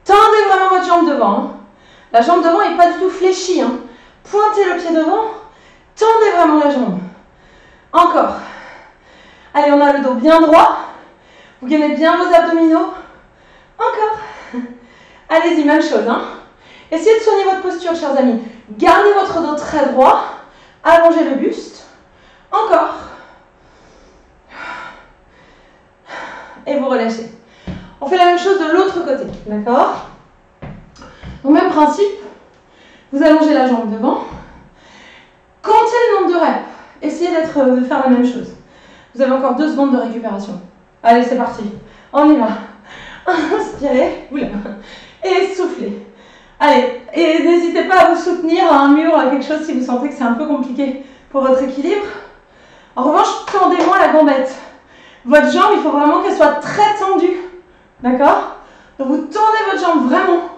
Tendez vraiment votre jambe devant. Hein. La jambe devant n'est pas du tout fléchie. Hein. Pointez le pied devant. Tendez vraiment la jambe. Encore. Allez, on a le dos bien droit. Vous gainez bien vos abdominaux. Encore. Allez-y, même chose. Hein. Essayez de soigner votre posture, chers amis. Gardez votre dos très droit. Allongez le buste. Encore. Et vous relâchez. On fait la même chose de l'autre côté. D'accord? Donc, même principe. Vous allongez la jambe devant. Comptez le nombre de reps. essayez de faire la même chose. Vous avez encore 2 secondes de récupération. Allez, c'est parti. On y va. Inspirez. Oula. Et soufflez. Allez, et n'hésitez pas à vous soutenir à un mur, à quelque chose si vous sentez que c'est un peu compliqué pour votre équilibre. En revanche, tendez moins la gambette. Votre jambe, il faut vraiment qu'elle soit très tendue. D'accord? Donc vous tendez votre jambe vraiment.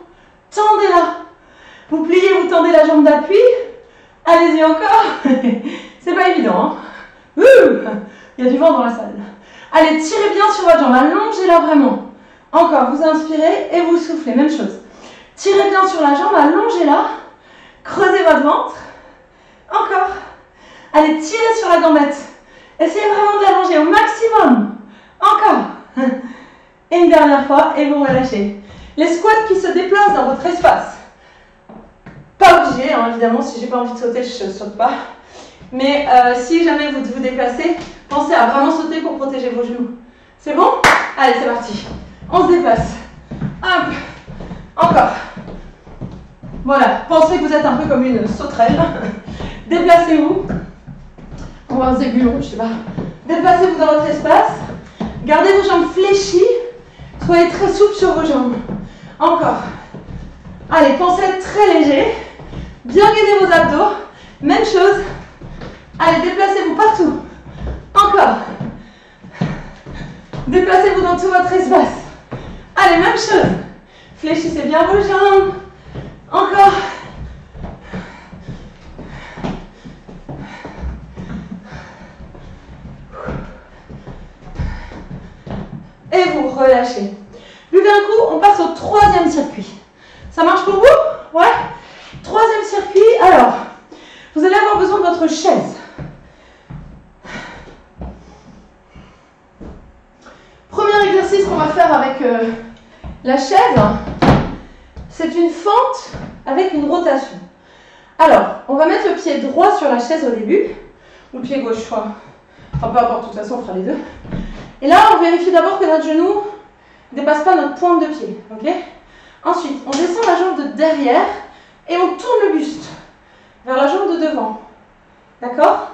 Tendez-la. Vous pliez, vous tendez la jambe d'appui. Allez-y encore. C'est pas évident. Hein? Il y a du vent dans la salle. Allez, tirez bien sur votre jambe. Allongez-la vraiment. Encore, vous inspirez et vous soufflez. Même chose. Tirez bien sur la jambe, allongez-la. Creusez votre ventre. Encore. Allez, tirez sur la gambette. Essayez vraiment de l'allonger au maximum. Encore. Et une dernière fois, et vous relâchez. Les squats qui se déplacent dans votre espace. Pas obligé, hein, évidemment, si j'ai pas envie de sauter, je ne saute pas. Mais si jamais vous vous déplacez, pensez à vraiment sauter pour protéger vos genoux. C'est bon? Allez, c'est parti. On se déplace. Hop. Encore. Voilà, pensez que vous êtes un peu comme une sauterelle. Déplacez-vous. On va un zébulon, je sais pas. Déplacez-vous dans votre espace. Gardez vos jambes fléchies. Soyez très souple sur vos jambes. Encore. Allez, pensez à être très léger. Bien gainer vos abdos. Même chose. Allez, déplacez-vous partout. Encore. Déplacez-vous dans tout votre espace. Allez, même chose. Fléchissez bien vos jambes. Encore. Et vous relâchez. Plus d'un coup, on passe au 3e circuit. Ça marche pour vous? Ouais. 3e circuit. Alors, vous allez avoir besoin de votre chaise. Premier exercice qu'on va faire avec la chaise, c'est une fente avec une rotation. Alors, on va mettre le pied droit sur la chaise au début, ou le pied gauche, enfin peu importe, de toute façon on fera les deux. Et là, on vérifie d'abord que notre genou ne dépasse pas notre pointe de pied, ok? Ensuite, on descend la jambe de derrière et on tourne le buste vers la jambe de devant, d'accord?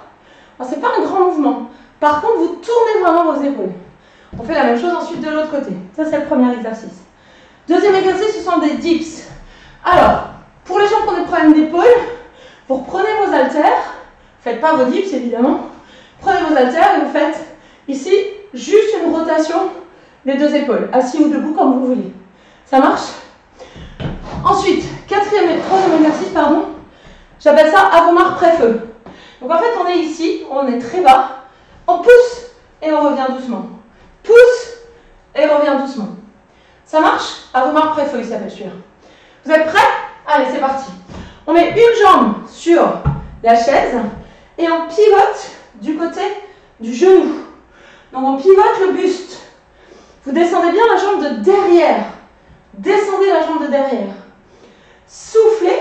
Ce n'est pas un grand mouvement. Par contre, vous tournez vraiment vos épaules. On fait la même chose ensuite de l'autre côté. Ça, c'est le premier exercice. Deuxième exercice, ce sont des dips. Alors, pour les gens qui ont des problèmes d'épaule, vous reprenez vos haltères. Faites pas vos dips, évidemment. Prenez vos haltères et vous faites ici juste une rotation des 2 épaules, assis ou debout comme vous voulez. Ça marche? Ensuite, 4e et 3e exercice, pardon. J'appelle ça avant-marche pré-feu. Donc en fait, on est ici, on est très bas. On pousse et on revient doucement. Pousse et revient doucement. Ça marche? Avant-marche pré-feu, il s'appelle celui-là. Vous êtes prêts? Allez, c'est parti. On met une jambe sur la chaise et on pivote du côté du genou. Donc on pivote le buste. Vous descendez bien la jambe de derrière. Descendez la jambe de derrière. Soufflez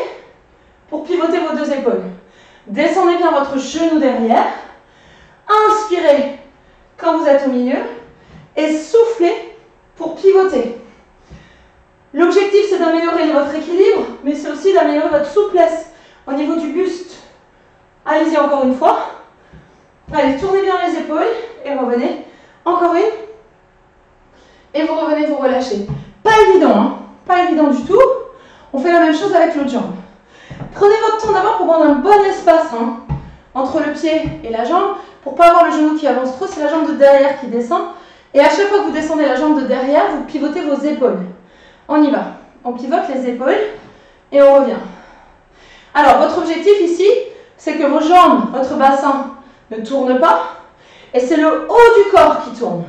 pour pivoter vos 2 épaules. Descendez bien votre genou derrière. Inspirez quand vous êtes au milieu. Et soufflez pour pivoter. L'objectif, c'est d'améliorer votre équilibre, mais c'est aussi d'améliorer votre souplesse au niveau du buste. Allez-y encore une fois. Allez, tournez bien les épaules et revenez. Encore une. Et vous revenez, vous relâchez. Pas évident, hein? Pas évident du tout. On fait la même chose avec l'autre jambe. Prenez votre temps d'abord pour prendre un bon espace entre le pied et la jambe. Pour ne pas avoir le genou qui avance trop, c'est la jambe de derrière qui descend. Et à chaque fois que vous descendez la jambe de derrière, vous pivotez vos épaules. On y va. On pivote les épaules et on revient. Alors, votre objectif ici, c'est que vos jambes, votre bassin ne tourne pas. Et c'est le haut du corps qui tourne.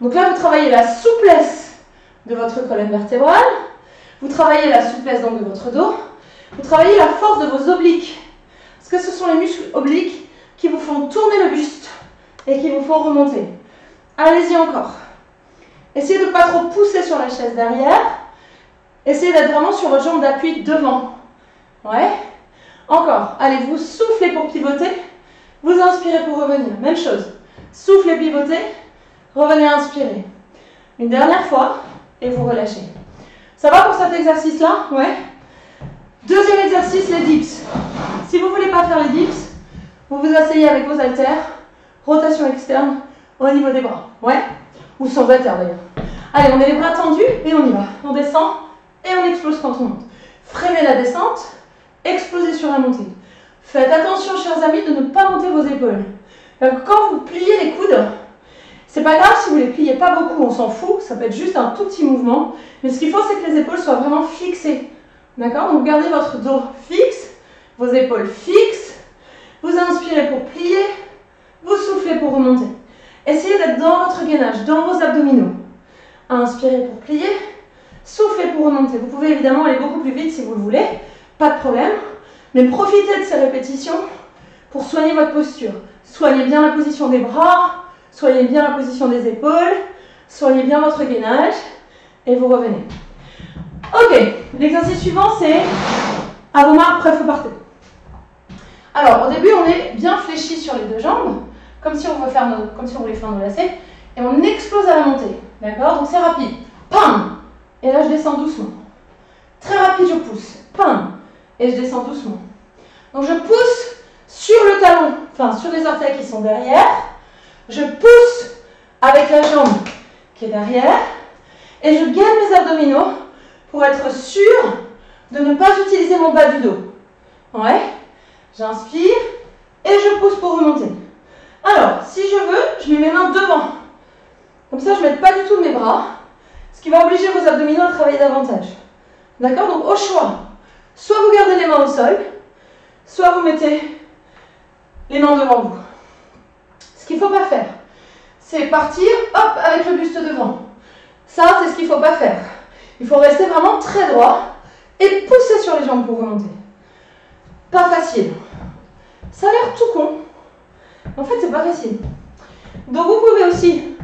Donc là, vous travaillez la souplesse de votre colonne vertébrale. Vous travaillez la souplesse donc de votre dos. Vous travaillez la force de vos obliques. Parce que ce sont les muscles obliques qui vous font tourner le buste et qui vous font remonter. Allez-y encore. Essayez de ne pas trop pousser sur la chaise derrière. Essayez d'être vraiment sur votre jambe d'appui devant. Ouais. Encore. Allez, vous soufflez pour pivoter. Vous inspirez pour revenir. Même chose. Soufflez, pivotez. Revenez, inspirez. Une dernière fois. Et vous relâchez. Ça va pour cet exercice-là? Ouais. Deuxième exercice, les dips. Si vous ne voulez pas faire les dips, Vous vous asseyez avec vos haltères, rotation externe au niveau des bras. Ouais? Ou sans haltères d'ailleurs. Allez, on met les bras tendus et on y va. On descend et on explose quand on monte. Freinez la descente, explosez sur la montée. Faites attention, chers amis, de ne pas monter vos épaules. Quand vous pliez les coudes, c'est pas grave si vous les pliez pas beaucoup, on s'en fout, ça peut être juste un tout petit mouvement. Mais ce qu'il faut, c'est que les épaules soient vraiment fixées. D'accord? Donc gardez votre dos fixe, vos épaules fixes. Vous inspirez pour plier, vous soufflez pour remonter. Essayez d'être dans votre gainage, dans vos abdominaux. Inspirez pour plier, soufflez pour remonter. Vous pouvez évidemment aller beaucoup plus vite si vous le voulez, pas de problème. Mais profitez de ces répétitions pour soigner votre posture. Soignez bien la position des bras, soignez bien la position des épaules, soignez bien votre gainage et vous revenez. Ok, l'exercice suivant c'est à vos marques, prêt, vous partez. Alors au début on est bien fléchi sur les deux jambes, comme si on voulait faire nos lacets, et on explose à la montée. D'accord? Donc c'est rapide. Pam! Et là je descends doucement. Très rapide, je pousse. Pam! Et je descends doucement. Donc je pousse sur le talon, enfin sur les orteils qui sont derrière. Je pousse avec la jambe qui est derrière. Et je gaine mes abdominaux pour être sûr de ne pas utiliser mon bas du dos. Ouais. J'inspire et je pousse pour remonter. Alors, si je veux, je mets mes mains devant. Comme ça, je ne mets pas du tout mes bras, ce qui va obliger vos abdominaux à travailler davantage. D'accord? Donc, au choix, soit vous gardez les mains au sol, soit vous mettez les mains devant vous. Ce qu'il ne faut pas faire, c'est partir, hop, avec le buste devant. Ça, c'est ce qu'il ne faut pas faire. Il faut rester vraiment très droit et pousser sur les jambes pour remonter. Pas facile. Ça a l'air tout con. En fait, c'est pas facile. Donc, vous pouvez aussi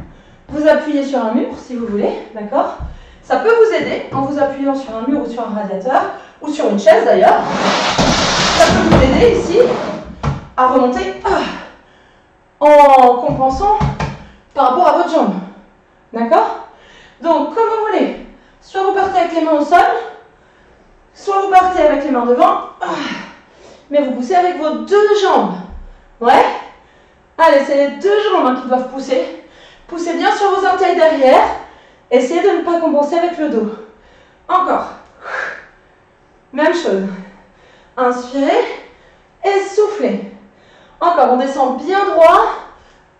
vous appuyer sur un mur, si vous voulez, d'accord? Ça peut vous aider en vous appuyant sur un mur ou sur un radiateur, ou sur une chaise d'ailleurs. Ça peut vous aider ici à remonter en compensant par rapport à votre jambe. D'accord? Donc, comme vous voulez, soit vous partez avec les mains au sol, soit vous partez avec les mains devant, mais vous poussez avec vos deux jambes. Ouais? Allez, c'est les deux jambes qui doivent pousser. Poussez bien sur vos orteils derrière. Essayez de ne pas compenser avec le dos. Encore. Même chose. Inspirez et soufflez. Encore, on descend bien droit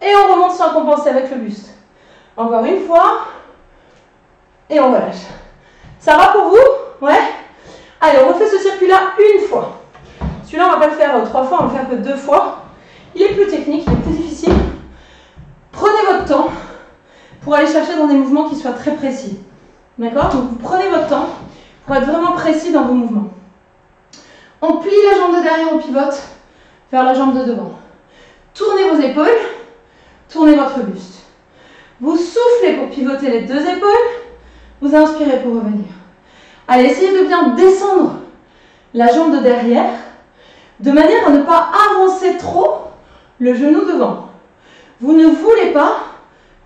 et on remonte sans compenser avec le buste. Encore une fois. Et on relâche. Ça va pour vous? Ouais? Allez, on refait ce circuit-là une fois. Celui-là, on ne va pas le faire 3 fois, on va le faire que 2 fois. Il est plus technique, il est plus difficile. Prenez votre temps pour aller chercher dans des mouvements qui soient très précis. D'accord? Donc vous prenez votre temps pour être vraiment précis dans vos mouvements. On plie la jambe de derrière, on pivote vers la jambe de devant. Tournez vos épaules, tournez votre buste. Vous soufflez pour pivoter les deux épaules, vous inspirez pour revenir. Allez, essayez de bien descendre la jambe de derrière, de manière à ne pas avancer trop le genou devant. Vous ne voulez pas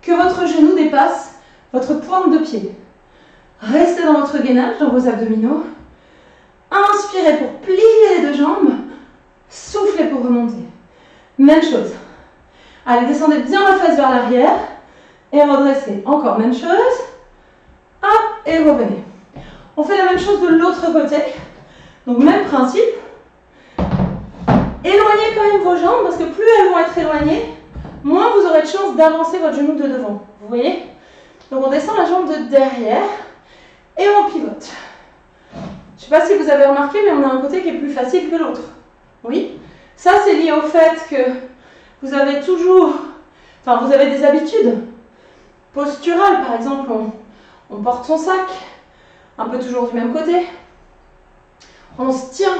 que votre genou dépasse votre pointe de pied. Restez dans votre gainage, dans vos abdominaux. Inspirez pour plier les deux jambes. Soufflez pour remonter. Même chose. Allez, descendez bien la face vers l'arrière. Et redressez. Encore même chose. Hop, et revenez. On fait la même chose de l'autre côté. Donc même principe. Éloignez quand même vos jambes, parce que plus elles vont être éloignées, moins vous aurez de chance d'avancer votre genou de devant. Vous voyez? Donc on descend la jambe de derrière et on pivote. Je ne sais pas si vous avez remarqué, mais on a un côté qui est plus facile que l'autre. Oui? Ça, c'est lié au fait que vous avez toujours... Enfin, vous avez des habitudes posturales. Par exemple, on porte son sac, un peu toujours du même côté. On se tient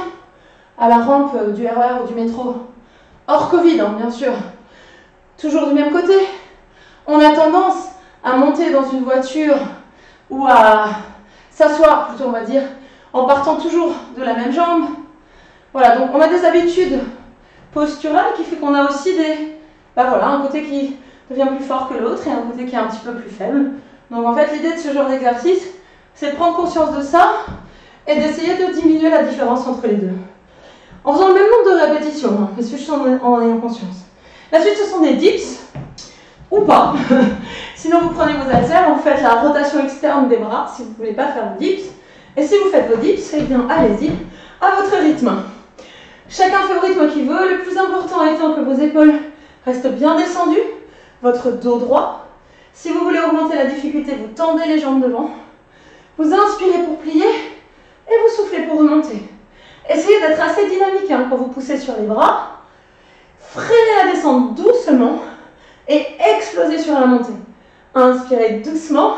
à la rampe du RER ou du métro, hors Covid, hein, bien sûr, toujours du même côté. On a tendance à monter dans une voiture ou à s'asseoir, plutôt on va dire, en partant toujours de la même jambe. Voilà, donc on a des habitudes posturales qui fait qu'on a aussi un côté qui devient plus fort que l'autre et un côté qui est un petit peu plus faible. Donc en fait, l'idée de ce genre d'exercice, c'est de prendre conscience de ça et d'essayer de diminuer la différence entre les deux. en faisant le même nombre de répétitions, hein, mais juste en ayant conscience. La suite, ce sont des dips, ou pas. Sinon, vous prenez vos haltères, vous faites la rotation externe des bras, si vous ne voulez pas faire de dips. Et si vous faites vos dips, eh bien, allez-y, à votre rythme. Chacun fait au rythme qu'il veut, le plus important étant que vos épaules restent bien descendues, votre dos droit. Si vous voulez augmenter la difficulté, vous tendez les jambes devant. Vous inspirez pour plier et vous soufflez pour remonter. Essayez d'être assez dynamique hein, quand vous poussez sur les bras. Freinez la descente doucement et explosez sur la montée. Inspirez doucement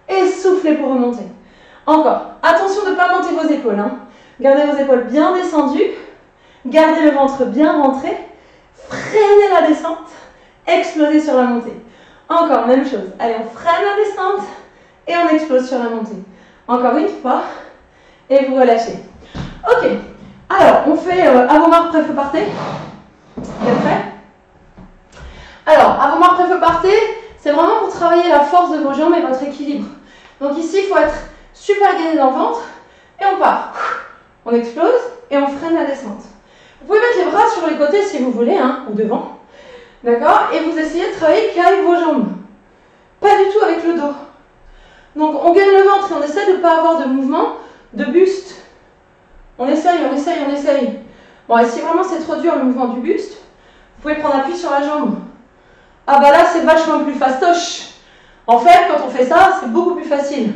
et soufflez pour remonter. Encore. Attention de ne pas monter vos épaules. Hein. Gardez vos épaules bien descendues. Gardez le ventre bien rentré. Freinez la descente. Explosez sur la montée. Encore, même chose. Allez, on freine la descente et on explose sur la montée. Encore une fois. Et vous relâchez. Ok. Alors, on fait à vos marques, prêt, feu, partez. Vous êtes prêts? Alors, à vos marques, prêt, feu, partez. C'est vraiment pour travailler la force de vos jambes et votre équilibre. Donc ici, il faut être super gainé dans le ventre. Et on part. On explose et on freine la descente. Vous pouvez mettre les bras sur les côtés si vous voulez, hein, ou devant. D'accord? Et vous essayez de travailler qu'avec vos jambes. Pas du tout avec le dos. Donc on gagne le ventre et on essaie de ne pas avoir de mouvement de buste. On essaye, on essaye, on essaye. Bon, et si vraiment c'est trop dur le mouvement du buste, vous pouvez prendre appui sur la jambe. Ah bah là c'est vachement plus fastoche. En fait, quand on fait ça, c'est beaucoup plus facile.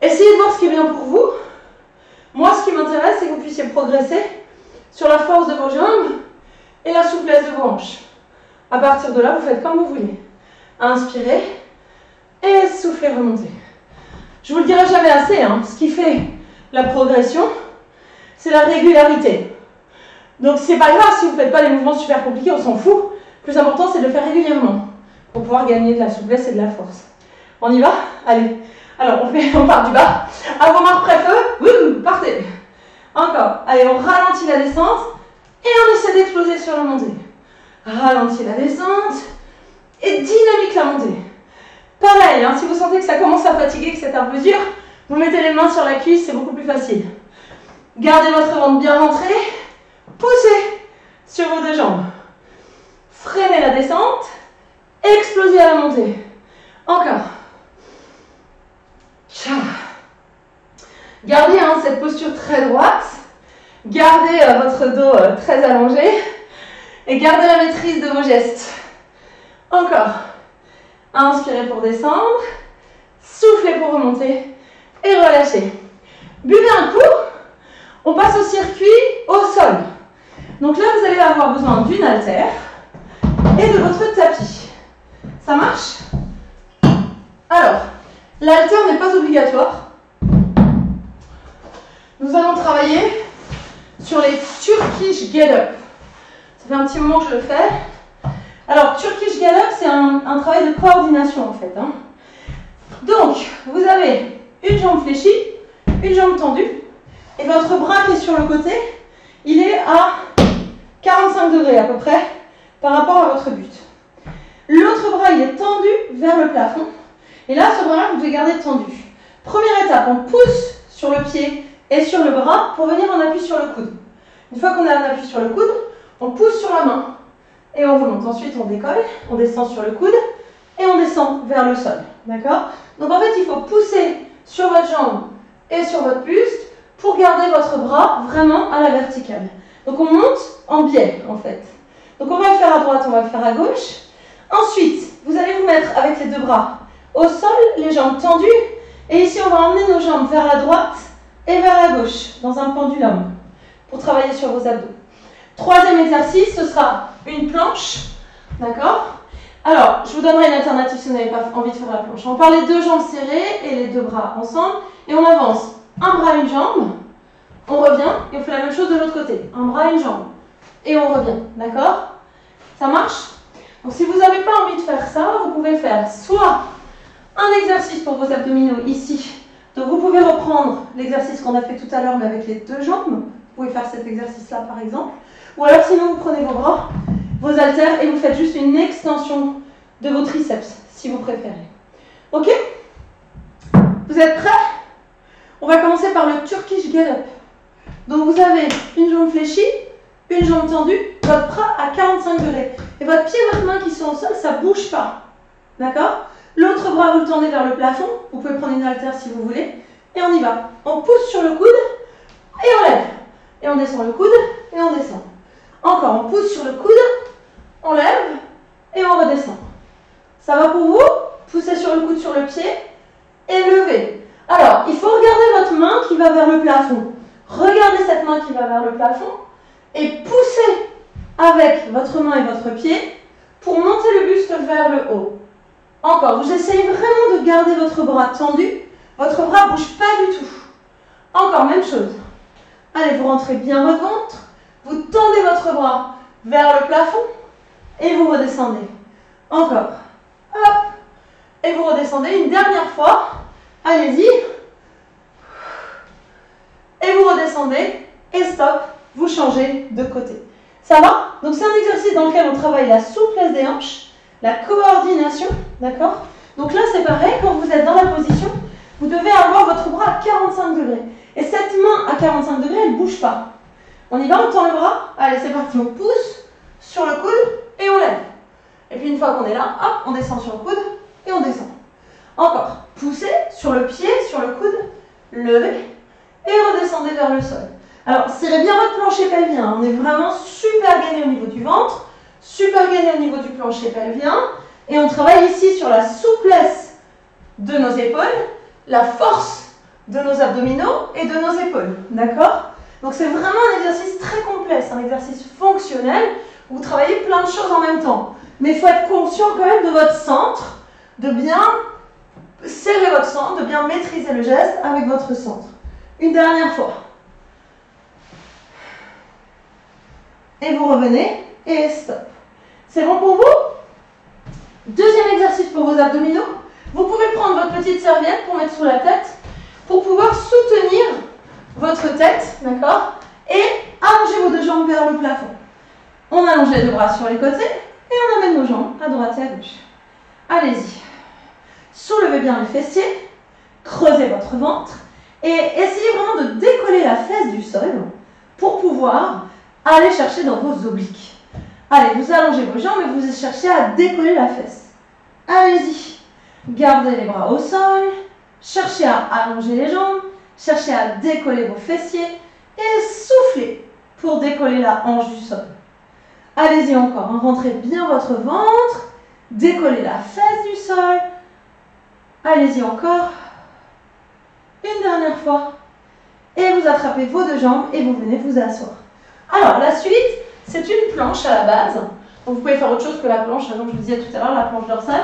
Essayez de voir ce qui est bien pour vous. Moi, ce qui m'intéresse, c'est que vous puissiez progresser sur la force de vos jambes et la souplesse de vos hanches. À partir de là, vous faites comme vous voulez. Inspirez et soufflez, remontez. Je vous le dirai jamais assez, hein, ce qui fait la progression, c'est la régularité. Donc c'est pas grave si vous ne faites pas des mouvements super compliqués, on s'en fout. Le plus important, c'est de le faire régulièrement pour pouvoir gagner de la souplesse et de la force. On y va? Allez. Alors, on part du bas. À vos marques, prêt, feu. Partez. Encore. Allez, on ralentit la descente et on essaie d'exploser sur la montée. Ralentit la descente et dynamique la montée. Pareil, hein, si vous sentez que ça commence à fatiguer, que c'est un peu dur, vous mettez les mains sur la cuisse, c'est beaucoup plus facile. Gardez votre ventre bien rentré. Poussez sur vos deux jambes. Freinez la descente. Explosez à la montée. Encore. Gardez hein, cette posture très droite. Gardez votre dos très allongé. Et gardez la maîtrise de vos gestes. Encore. Inspirez pour descendre. Soufflez pour remonter. Et relâchez. Buvez un coup. On passe au circuit au sol. Donc là, vous allez avoir besoin d'une haltère et de votre tapis. Ça marche? Alors, l'haltère n'est pas obligatoire. Nous allons travailler sur les Turkish Get Up. Ça fait un petit moment que je le fais. Alors, Turkish Get Up, c'est un travail de coordination en fait. Hein. Donc, vous avez une jambe fléchie, une jambe tendue, et votre bras qui est sur le côté, il est à 45 degrés à peu près par rapport à votre but. L'autre bras, il est tendu vers le plafond. Et là, ce bras-là, vous devez garder tendu. Première étape, on pousse sur le pied et sur le bras pour venir en appui sur le coude. Une fois qu'on a un appui sur le coude, on pousse sur la main et on remonte. Ensuite, on décolle, on descend sur le coude et on descend vers le sol. D'accord? Donc en fait, il faut pousser sur votre jambe et sur votre buste pour garder votre bras vraiment à la verticale. Donc on monte en biais en fait. Donc on va le faire à droite, on va le faire à gauche. Ensuite, vous allez vous mettre avec les deux bras au sol, les jambes tendues. Et ici, on va emmener nos jambes vers la droite et vers la gauche, dans un pendulum, pour travailler sur vos abdos. Troisième exercice, ce sera une planche. D'accord? Alors, je vous donnerai une alternative si vous n'avez pas envie de faire la planche. On part les deux jambes serrées et les deux bras ensemble. Et on avance un bras, une jambe. On revient et on fait la même chose de l'autre côté. Un bras, une jambe. Et on revient. D'accord? Ça marche? Donc si vous n'avez pas envie de faire ça, vous pouvez faire soit un exercice pour vos abdominaux ici. Donc vous pouvez reprendre l'exercice qu'on a fait tout à l'heure mais avec les deux jambes. Vous pouvez faire cet exercice-là par exemple. Ou alors sinon vous prenez vos bras, vos haltères et vous faites juste une extension de vos triceps si vous préférez. Ok? Vous êtes prêts? On va commencer par le Turkish Get Up. Donc vous avez une jambe fléchie, une jambe tendue, votre bras à 45 degrés. Et votre pied et votre main qui sont au sol, ça ne bouge pas. D'accord? L'autre bras, vous le tendez vers le plafond. Vous pouvez prendre une haltère si vous voulez. Et on y va. On pousse sur le coude et on lève. Et on descend le coude et on descend. Encore, on pousse sur le coude, on lève et on redescend. Ça va pour vous? Poussez sur le coude sur le pied et levez. Alors, il faut regarder votre main qui va vers le plafond. Regardez cette main qui va vers le plafond et poussez avec votre main et votre pied pour monter le buste vers le haut. Encore, vous essayez vraiment de garder votre bras tendu. Votre bras ne bouge pas du tout. Encore, même chose. Allez, vous rentrez bien votre ventre. Vous tendez votre bras vers le plafond et vous redescendez. Encore. Hop. Et vous redescendez une dernière fois. Allez-y. Et vous redescendez. Et stop. Vous changez de côté. Ça va? Donc c'est un exercice dans lequel on travaille la souplesse des hanches, la coordination. D'accord? Donc là, c'est pareil. Quand vous êtes dans la position, vous devez avoir votre bras à 45 degrés. Et cette main à 45 degrés, elle ne bouge pas. On y va, on tend le bras. Allez, c'est parti. On pousse sur le coude et on lève. Et puis une fois qu'on est là, hop, on descend sur le coude et on descend. Encore. Poussez sur le pied, sur le coude, levez et redescendez vers le sol. Alors, serrez bien votre plancher pelvien. On est vraiment super gainé au niveau du ventre, super gainé au niveau du plancher pelvien. Et on travaille ici sur la souplesse de nos épaules, la force de nos abdominaux et de nos épaules. D'accord? Donc c'est vraiment un exercice très complet, c'est un exercice fonctionnel où vous travaillez plein de choses en même temps. Mais il faut être conscient quand même de votre centre, de bien serrer votre centre, de bien maîtriser le geste avec votre centre. Une dernière fois. Et vous revenez et stop. C'est bon pour vous? Deuxième exercice pour vos abdominaux. Vous pouvez prendre votre petite serviette pour mettre sous la tête pour pouvoir soutenir votre tête, d'accord? Et allonger vos deux jambes vers le plafond. On allonge les deux bras sur les côtés et on amène nos jambes à droite et à gauche. Allez-y. Soulevez bien les fessiers, creusez votre ventre et essayez vraiment de décoller la fesse du sol pour pouvoir aller chercher dans vos obliques. Allez, vous allongez vos jambes et vous cherchez à décoller la fesse. Allez-y. Gardez les bras au sol, cherchez à allonger les jambes, cherchez à décoller vos fessiers et soufflez pour décoller la hanche du sol. Allez-y encore, rentrez bien votre ventre, décollez la fesse du sol. Allez-y encore. Une dernière fois. Et vous attrapez vos deux jambes et vous venez vous asseoir. Alors, la suite, c'est une planche à la base. Donc, vous pouvez faire autre chose que la planche, comme je vous disais tout à l'heure, la planche dorsale.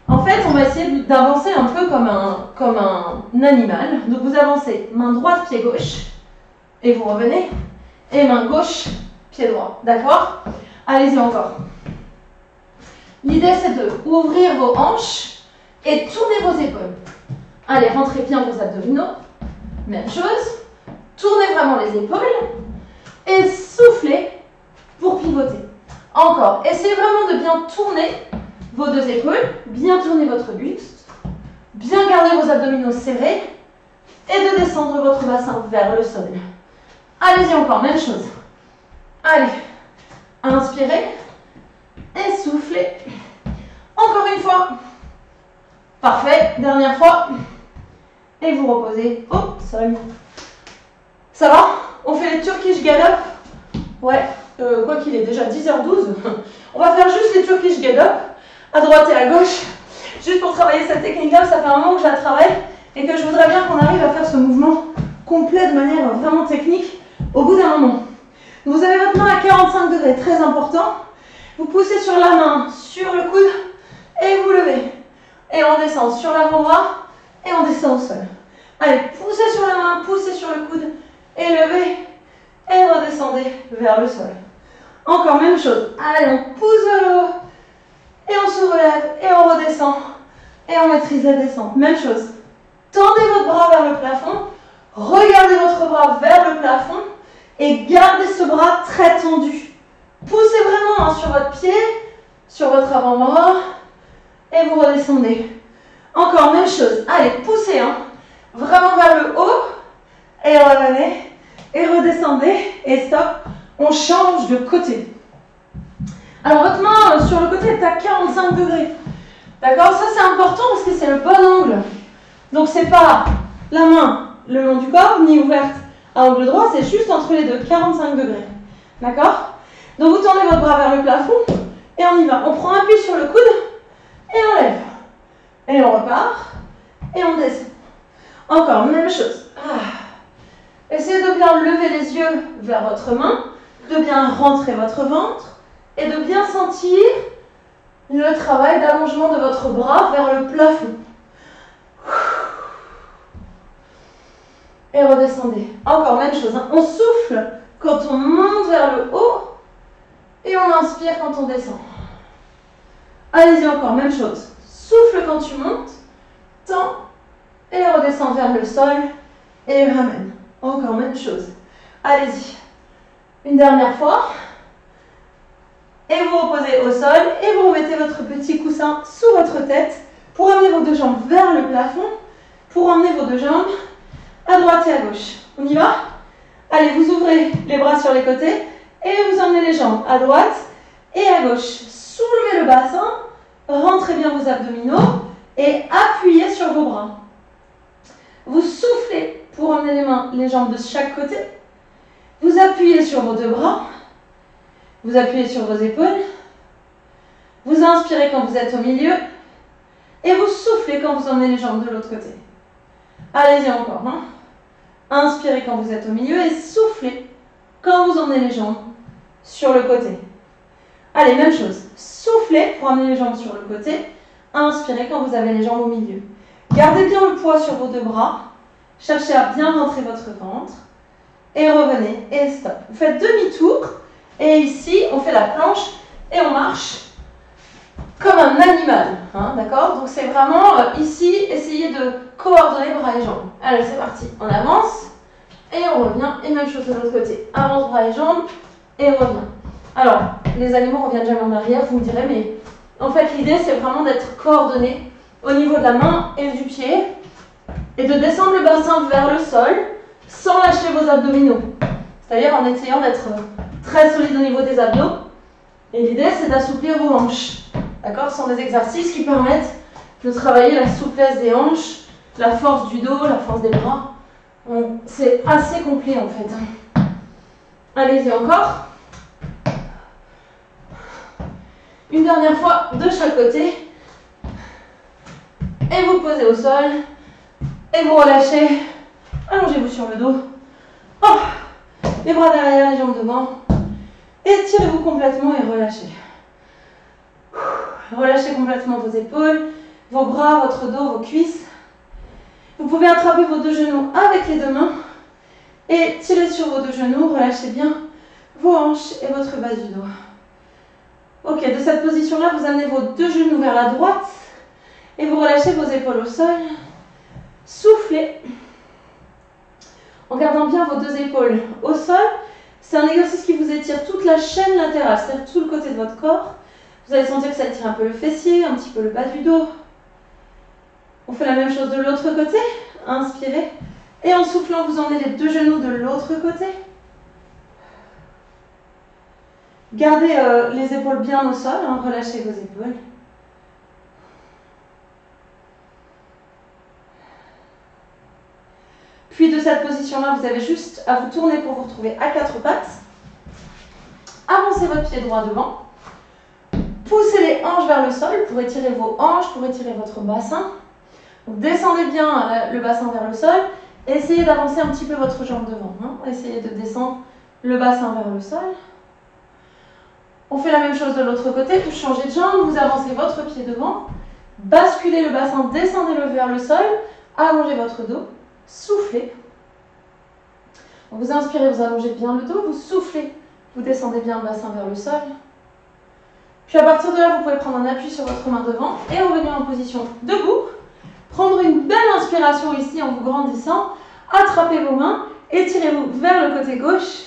En fait, on va essayer d'avancer un peu comme un animal. Donc, vous avancez main droite, pied gauche. Et vous revenez. Et main gauche, pied droit. D'accord? Allez-y encore. L'idée, c'est de ouvrir vos hanches et tournez vos épaules. Allez, rentrez bien vos abdominaux. Même chose. Tournez vraiment les épaules. Et soufflez pour pivoter. Encore. Essayez vraiment de bien tourner vos deux épaules. Bien tourner votre buste. Bien garder vos abdominaux serrés. Et de descendre votre bassin vers le sol. Allez-y encore. Même chose. Allez. Inspirez. Et soufflez. Encore une fois. Parfait. Dernière fois. Et vous reposez au sol. Ça va? On fait les Turkish get up. Ouais, quoi qu'il est déjà 10h12. On va faire juste les Turkish get up. À droite et à gauche. Juste pour travailler cette technique-là. Ça fait un moment que je la travaille. Et que je voudrais bien qu'on arrive à faire ce mouvement complet de manière vraiment technique au bout d'un moment. Vous avez votre main à 45 degrés. Très important. Vous poussez sur la main, sur le coude. Et vous levez. Et on descend sur l'avant-bras. Et on descend au sol. Allez, poussez sur la main, poussez sur le coude. Et levez. Et redescendez vers le sol. Encore même chose. Allez, on pousse vers le haut. Et on se relève. Et on redescend. Et on maîtrise la descente. Même chose. Tendez votre bras vers le plafond. Regardez votre bras vers le plafond. Et gardez ce bras très tendu. Poussez vraiment sur votre pied, sur votre avant-bras. Et vous redescendez. Encore même chose. Allez, poussez vraiment vers le haut. Et revenez. et redescendez, et stop, on change de côté. Alors votre main sur le côté est à 45 degrés. D'accord? Ça c'est important parce que c'est le bon angle. Donc c'est pas la main le long du corps, ni ouverte à angle droit, c'est juste entre les deux, 45 degrés. D'accord? Donc vous tournez votre bras vers le plafond, et on y va. On prend appui sur le coude, et on lève. Et on repart, et on descend. Encore, même chose. Essayez de bien lever les yeux vers votre main, de bien rentrer votre ventre, et de bien sentir le travail d'allongement de votre bras vers le plafond. Et redescendez. Encore, même chose. On souffle quand on monte vers le haut, et on inspire quand on descend. Allez-y encore, même chose. Souffle quand tu montes, tends, et redescends vers le sol, et ramène. Encore, même chose. Allez-y. Une dernière fois. Et vous reposez au sol, et vous remettez votre petit coussin sous votre tête pour amener vos deux jambes vers le plafond, pour emmener vos deux jambes à droite et à gauche. On y va? Allez, vous ouvrez les bras sur les côtés, et vous emmenez les jambes à droite et à gauche. Soulevez le bassin, rentrez bien vos abdominaux, et appuyez sur vos bras. Vous soufflez pour emmener les jambes de chaque côté. Vous appuyez sur vos deux bras. Vous appuyez sur vos épaules. Vous inspirez quand vous êtes au milieu. Et vous soufflez quand vous emmenez les jambes de l'autre côté. Allez-y encore. Inspirez quand vous êtes au milieu et soufflez quand vous emmenez les jambes sur le côté. Allez, même chose. Soufflez pour emmener les jambes sur le côté. Inspirez quand vous avez les jambes au milieu. Gardez bien le poids sur vos deux bras. Cherchez à bien rentrer votre ventre. Et revenez. Et stop. Vous faites demi-tour. Et ici, on fait la planche et on marche comme un animal. D'accord? Donc c'est vraiment ici, essayez de coordonner bras et jambes. Allez, c'est parti. On avance et on revient. Et même chose de l'autre côté. Avance bras et jambes et on revient. Alors, les animaux ne reviennent jamais en arrière, vous me direz, mais en fait, l'idée, c'est vraiment d'être coordonné au niveau de la main et du pied et de descendre le bassin vers le sol sans lâcher vos abdominaux. C'est-à-dire en essayant d'être très solide au niveau des abdos. Et l'idée, c'est d'assouplir vos hanches. D'accord? Ce sont des exercices qui permettent de travailler la souplesse des hanches, la force du dos, la force des bras. C'est assez complet en fait. Allez-y encore. Une dernière fois de chaque côté. Et vous posez au sol. Et vous relâchez. Allongez-vous sur le dos. Oh, les bras derrière, les jambes devant. Étirez-vous complètement et relâchez. Relâchez complètement vos épaules, vos bras, votre dos, vos cuisses. Vous pouvez attraper vos deux genoux avec les deux mains et tirer sur vos deux genoux. Relâchez bien vos hanches et votre base du dos. Ok, de cette position-là, vous amenez vos deux genoux vers la droite et vous relâchez vos épaules au sol. Soufflez en gardant bien vos deux épaules au sol. C'est un exercice qui vous étire toute la chaîne latérale, c'est-à-dire tout le côté de votre corps. Vous allez sentir que ça étire un peu le fessier, un petit peu le bas du dos. On fait la même chose de l'autre côté. Inspirez. Et en soufflant, vous emmenez les deux genoux de l'autre côté. Gardez les épaules bien au sol, relâchez vos épaules. Puis de cette position-là, vous avez juste à vous tourner pour vous retrouver à quatre pattes. Avancez votre pied droit devant. Poussez les hanches vers le sol pour étirer vos hanches, pour étirer votre bassin. Donc, descendez bien le bassin vers le sol. Essayez d'avancer un petit peu votre jambe devant. Essayez de descendre le bassin vers le sol. On fait la même chose de l'autre côté. Vous changez de jambe, vous avancez votre pied devant. Basculez le bassin, descendez-le vers le sol. Allongez votre dos. Soufflez. Vous inspirez, vous allongez bien le dos. Vous soufflez, vous descendez bien le bassin vers le sol. Puis à partir de là, vous pouvez prendre un appui sur votre main devant et revenir en position debout. Prendre une belle inspiration ici en vous grandissant. Attrapez vos mains, étirez-vous vers le côté gauche.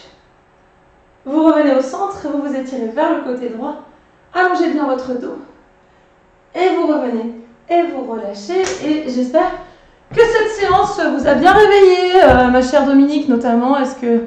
Vous revenez au centre, vous vous étirez vers le côté droit. Allongez bien votre dos. Et vous revenez. Et vous relâchez. Et j'espère que cette séance vous a bien réveillé, ma chère Dominique notamment. Est-ce que